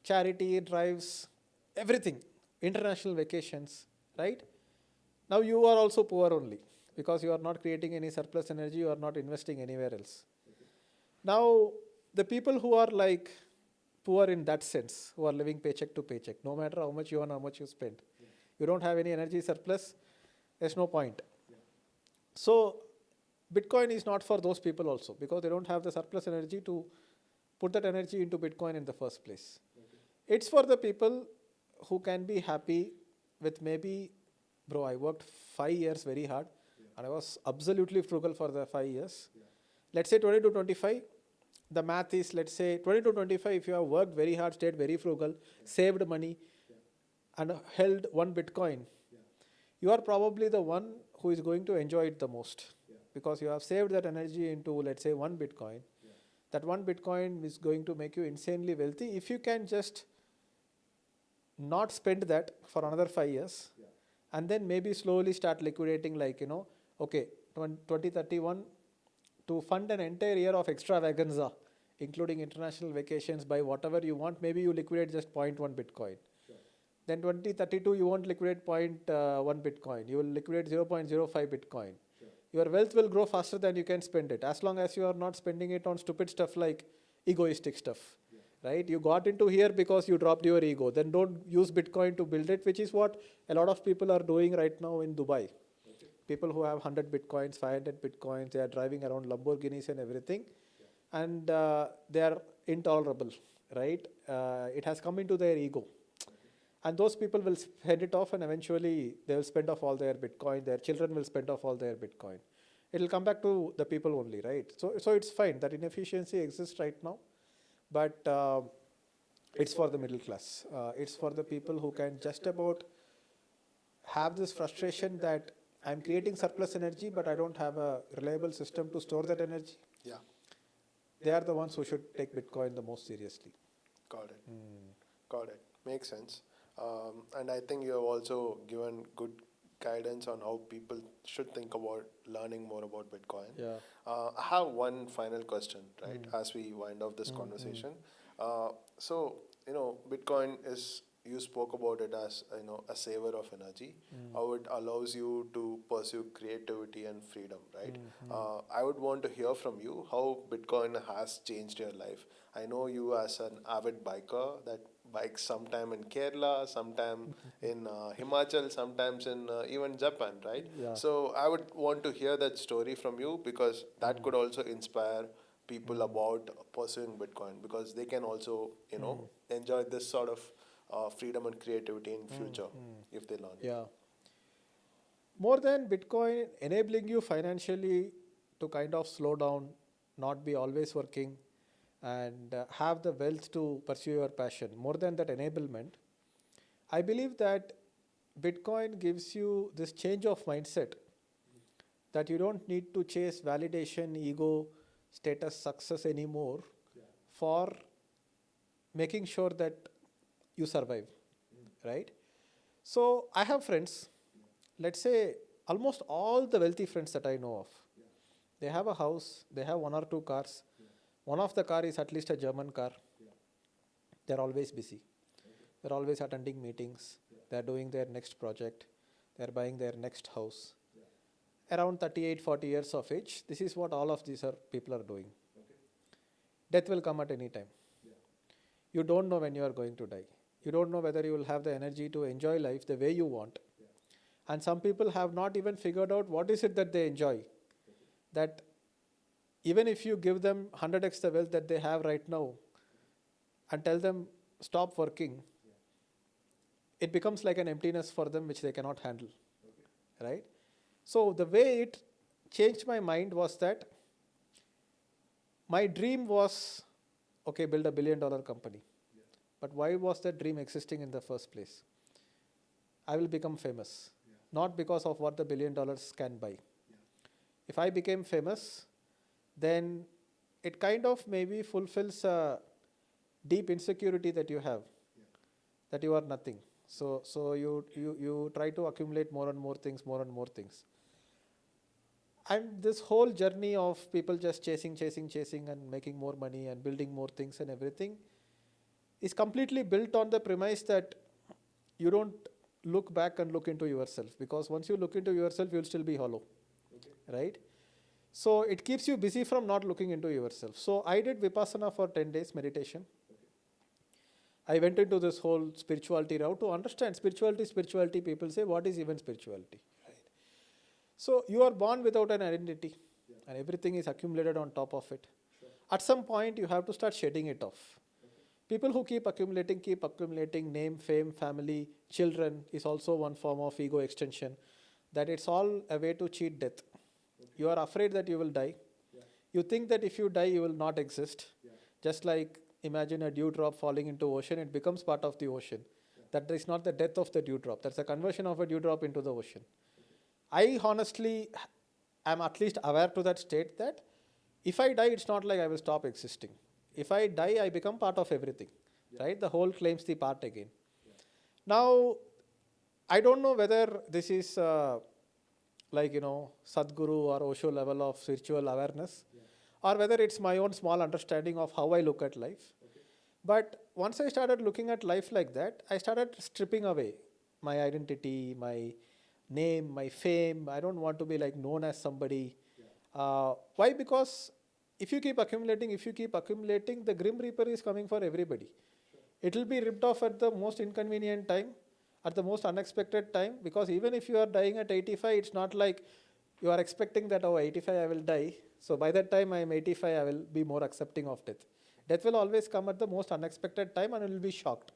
charity drives, everything, international vacations, right? Now you are also poor only, because you are not creating any surplus energy, you are not investing anywhere else. Now the people who are like poor in that sense, who are living paycheck to paycheck, no matter how much you earn, how much you spend, you don't have any energy surplus, there's no point. So Bitcoin is not for those people also, because they don't have the surplus energy to put that energy into Bitcoin in the first place. It's for the people who can be happy with maybe, bro, I worked 5 years very hard and I was absolutely frugal for the 5 years. Let's say 20 to 25. The math is, let's say 20 to 25, if you have worked very hard, stayed very frugal, saved money, and held one Bitcoin, you are probably the one who is going to enjoy it the most, because you have saved that energy into, let's say, one Bitcoin. That one Bitcoin is going to make you insanely wealthy if you can just not spend that for another 5 years, and then maybe slowly start liquidating, like, okay, 2031, to fund an entire year of extravaganza, including international vacations, buy whatever you want, maybe you liquidate just 0.1 Bitcoin. Then 2032, you won't liquidate 0.1 Bitcoin. You will liquidate 0.05 Bitcoin. Your wealth will grow faster than you can spend it, as long as you are not spending it on stupid stuff like egoistic stuff, right? You got into here because you dropped your ego. Then don't use Bitcoin to build it, which is what a lot of people are doing right now in Dubai. People who have 100 Bitcoins, 500 Bitcoins, they are driving around Lamborghinis and everything, and they are intolerable, right? It has come into their ego. And those people will spend it off, and eventually they will spend off all their Bitcoin. Their children will spend off all their Bitcoin. It will come back to the people only, right? So it's fine that inefficiency exists right now, but it's for the middle class. It's for the people who can just about have this frustration that I'm creating surplus energy, but I don't have a reliable system to store that energy. Yeah. They are the ones who should take Bitcoin the most seriously. Got it. Got it. Makes sense. And I think you have also given good guidance on how people should think about learning more about Bitcoin. Yeah. I have one final question, right, as we wind up this conversation. So, Bitcoin is, you spoke about it as, a saver of energy, how it allows you to pursue creativity and freedom, right? I would want to hear from you how Bitcoin has changed your life. I know you as an avid biker that bikes sometime in Kerala, sometime in Himachal, sometimes in even Japan, right? Yeah. So I would want to hear that story from you, because that could also inspire people about pursuing Bitcoin, because they can also, enjoy this sort of freedom and creativity in future if they learn. Yeah. More than Bitcoin enabling you financially to kind of slow down, not be always working, and have the wealth to pursue your passion, more than that enablement, I believe that Bitcoin gives you this change of mindset, that you don't need to chase validation, ego, status, success anymore for making sure that you survive, right? So I have friends, let's say almost all the wealthy friends that I know of, they have a house, they have one or two cars. One of the car is at least a German car. They're always busy. They're always attending meetings. They're doing their next project. They're buying their next house. Around 38, 40 years of age, this is what all of these people are doing. Death will come at any time. You don't know when you are going to die. You don't know whether you will have the energy to enjoy life the way you want. And some people have not even figured out what is it that they enjoy. That even if you give them 100x the wealth that they have right now and tell them stop working, it becomes like an emptiness for them which they cannot handle, right? So the way it changed my mind was that my dream was, okay, build $1 billion company. But why was that dream existing in the first place? I will become famous, not because of what the $1 billion can buy. If I became famous, then it kind of maybe fulfills a deep insecurity that you have, that you are nothing. So you try to accumulate more and more things, more and more things. And this whole journey of people just chasing and making more money and building more things and everything is completely built on the premise that you don't look back and look into yourself, because once you look into yourself, you'll still be hollow, right? So it keeps you busy from not looking into yourself. So I did Vipassana for 10 days meditation. I went into this whole spirituality route to understand spirituality. People say, what is even spirituality? Right? So you are born without an identity, and everything is accumulated on top of it. At some point, you have to start shedding it off. People who keep accumulating name, fame, family, children is also one form of ego extension. That it's all a way to cheat death. You are afraid that you will die. You think that if you die, you will not exist. Just like imagine a dewdrop falling into ocean, it becomes part of the ocean. That is not the death of the dewdrop. That's a conversion of a dewdrop into the ocean. I honestly am at least aware to that state that if I die, it's not like I will stop existing. If I die, I become part of everything, right? The whole claims the part again. Now, I don't know whether this is like, Sadhguru or Osho level of spiritual awareness, or whether it's my own small understanding of how I look at life. But once I started looking at life like that, I started stripping away my identity, my name, my fame. I don't want to be like known as somebody. Why? Because if you keep accumulating, the Grim Reaper is coming for everybody. It will be ripped off at the most inconvenient time, at the most unexpected time, because even if you are dying at 85, it's not like you are expecting that, oh, 85 I will die. So by that time I am 85, I will be more accepting of death. Death will always come at the most unexpected time, and you will be shocked.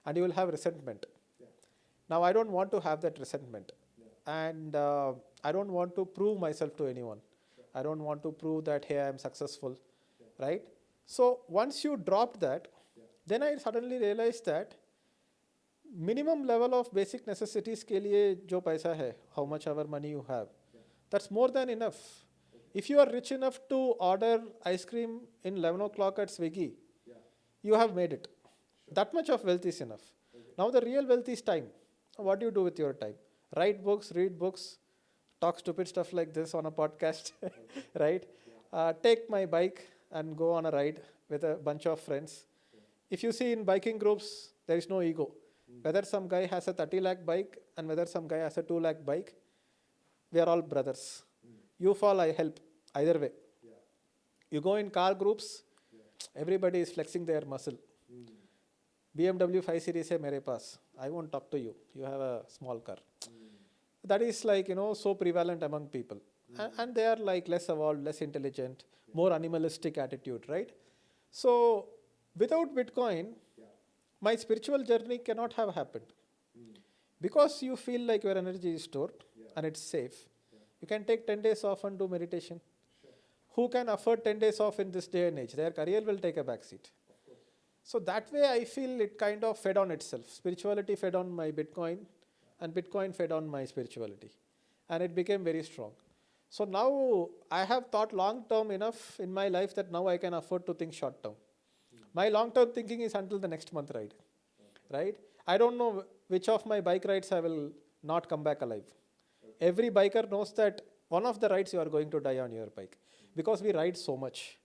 And you will have resentment. Now I don't want to have that resentment. And I don't want to prove myself to anyone. I don't want to prove that, hey, I am successful, right? So once you drop that, then I suddenly realized that minimum level of basic necessities के लिए जो पैसा है, how much ever money you have, that's more than enough. If you are rich enough to order ice cream in 11 o'clock at Swiggy, you have made it. That much of wealth is enough. Now the real wealth is time. What do you do with your time? Write books, read books, talk stupid stuff like this on a podcast, right? Take my bike and go on a ride with a bunch of friends. If you see in biking groups, there is no ego. Whether some guy has a 30 lakh bike and whether some guy has a 2 lakh bike, we are all brothers. You fall, I help. Either way. You go in car groups, everybody is flexing their muscle. BMW 5 Series hai mere paas. I won't talk to you. You have a small car. That is like, so prevalent among people. And they are like less evolved, less intelligent, more animalistic attitude, right? So without Bitcoin, my spiritual journey cannot have happened. Because you feel like your energy is stored and it's safe. You can take 10 days off and do meditation. Who can afford 10 days off in this day and age? Their career will take a backseat. So that way I feel it kind of fed on itself. Spirituality fed on my Bitcoin and Bitcoin fed on my spirituality. And it became very strong. So now I have thought long term enough in my life that now I can afford to think short term. My long term thinking is until the next month ride. Right? I don't know which of my bike rides I will not come back alive. Every biker knows that one of the rides you are going to die on your bike. Because we ride so much.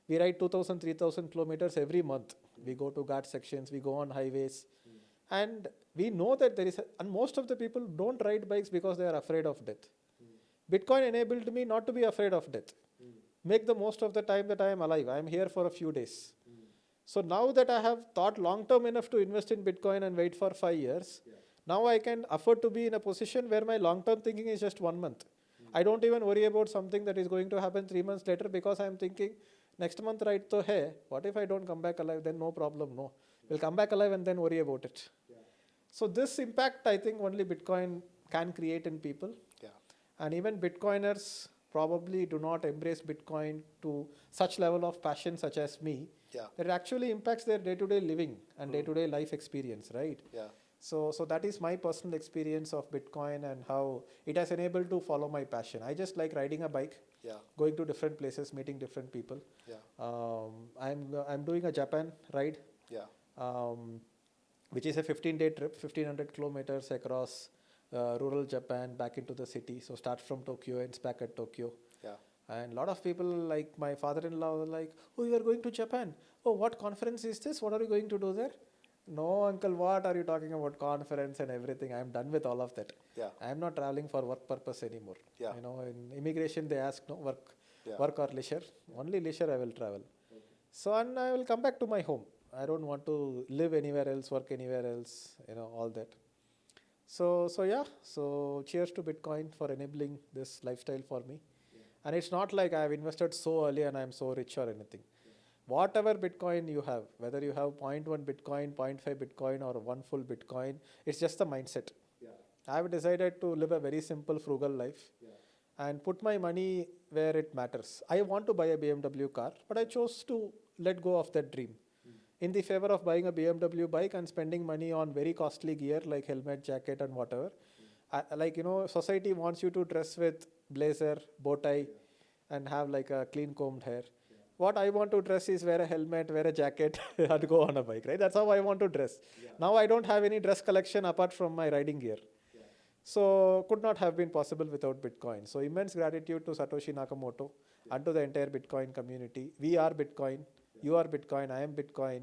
We ride 2,000, 3,000 kilometers every month. We go to Ghat sections, we go on highways. And we know that and most of the people don't ride bikes because they are afraid of death. Bitcoin enabled me not to be afraid of death. Make the most of the time that I am alive. I am here for a few days. So now that I have thought long term enough to invest in Bitcoin and wait for 5 years, now I can afford to be in a position where my long term thinking is just 1 month. I don't even worry about something that is going to happen 3 months later because I am thinking, next month right to hai, what if I don't come back alive? Then no problem, no. We'll come back alive and then worry about it. So this impact, I think only Bitcoin can create in people. And even Bitcoiners probably do not embrace Bitcoin to such level of passion such as me. That it actually impacts their day-to-day living and day-to-day life experience, right? So that is my personal experience of Bitcoin and how it has enabled to follow my passion. I just like riding a bike, going to different places, meeting different people. I'm doing a Japan ride, which is a 15-day trip, 1,500 kilometers across rural Japan back into the city. So start from Tokyo, ends back at Tokyo. And a lot of people like my father-in-law were like, oh, you are going to Japan. Oh, what conference is this? What are you going to do there? No, uncle, what are you talking about? Conference and everything. I'm done with all of that. Yeah. I'm not traveling for work purpose anymore. Yeah. In immigration, they ask no work, Yeah. work or leisure. Only leisure I will travel. So, and I will come back to my home. I don't want to live anywhere else, work anywhere else, all that. So yeah, so cheers to Bitcoin for enabling this lifestyle for me. And it's not like I've invested so early and I'm so rich or anything. Whatever Bitcoin you have, whether you have zero point 0.1 Bitcoin, 0.5 Bitcoin, or one full Bitcoin, it's just the mindset. I've decided to live a very simple, frugal life and put my money where it matters. I want to buy a BMW car, but I chose to let go of that dream in the favor of buying a BMW bike and spending money on very costly gear like helmet, jacket, and whatever. Society wants you to dress with blazer, bow tie, and have like a clean combed hair. What I want to dress is wear a helmet, wear a jacket, and go on a bike, right? That's how I want to dress. Now I don't have any dress collection apart from my riding gear. So could not have been possible without Bitcoin. So immense gratitude to Satoshi Nakamoto and to the entire Bitcoin community. We are Bitcoin. You are Bitcoin. I am Bitcoin.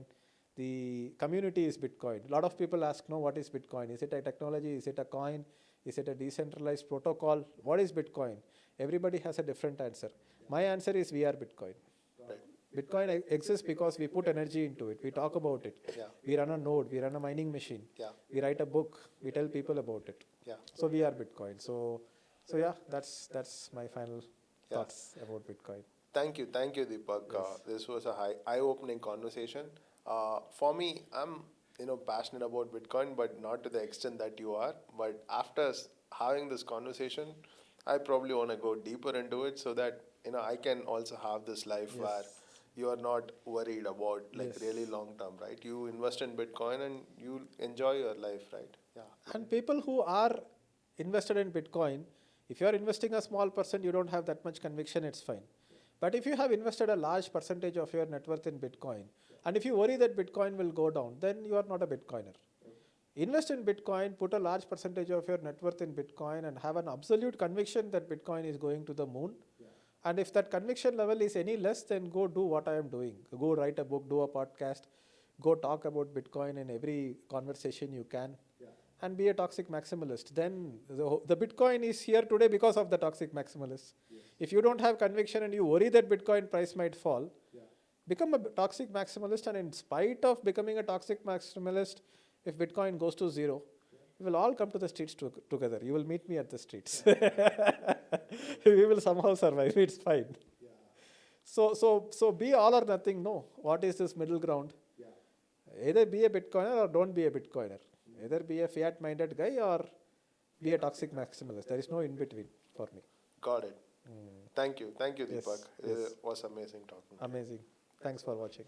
The community is Bitcoin. A lot of people ask, no, what is Bitcoin? Is it a technology? Is it a coin? Is it a decentralized protocol? What is Bitcoin? Everybody has a different answer. My answer is we are Bitcoin. Bitcoin exists because we put energy into it. We talk about it. Yeah. We run a node. We run a mining machine. Yeah. We write a book. We tell people about it. Yeah. So we are Bitcoin. So yeah, that's my final thoughts about Bitcoin. Thank you, Deepak. Yes. This was a eye-opening conversation. For me, I'm passionate about Bitcoin, but not to the extent that you are. But after having this conversation, I probably want to go deeper into it so that I can also have this life Yes. where you are not worried about Yes. really long term, right? You invest in Bitcoin and you enjoy your life, right? Yeah. And people who are invested in Bitcoin, if you are investing a small percent, you don't have that much conviction, it's fine. But if you have invested a large percentage of your net worth in Bitcoin, and if you worry that Bitcoin will go down, then you are not a Bitcoiner. Invest in Bitcoin, put a large percentage of your net worth in Bitcoin, and have an absolute conviction that Bitcoin is going to the moon. And if that conviction level is any less, then go do what I am doing. Go write a book, do a podcast, go talk about Bitcoin in every conversation you can, and be a toxic maximalist. Then the Bitcoin is here today because of the toxic maximalist. If you don't have conviction and you worry that Bitcoin price might fall, become a toxic maximalist, and in spite of becoming a toxic maximalist, if Bitcoin goes to zero, we will all come to the streets together. You will meet me at the streets. We will somehow survive. It's fine. So be all or nothing. No. What is this middle ground? Either be a Bitcoiner or don't be a Bitcoiner. Either be a fiat-minded guy or be a toxic maximalist. There is no in between for me. Got it. Thank you, Yes, Deepak. yes. It was amazing talking. Amazing. Thanks for watching.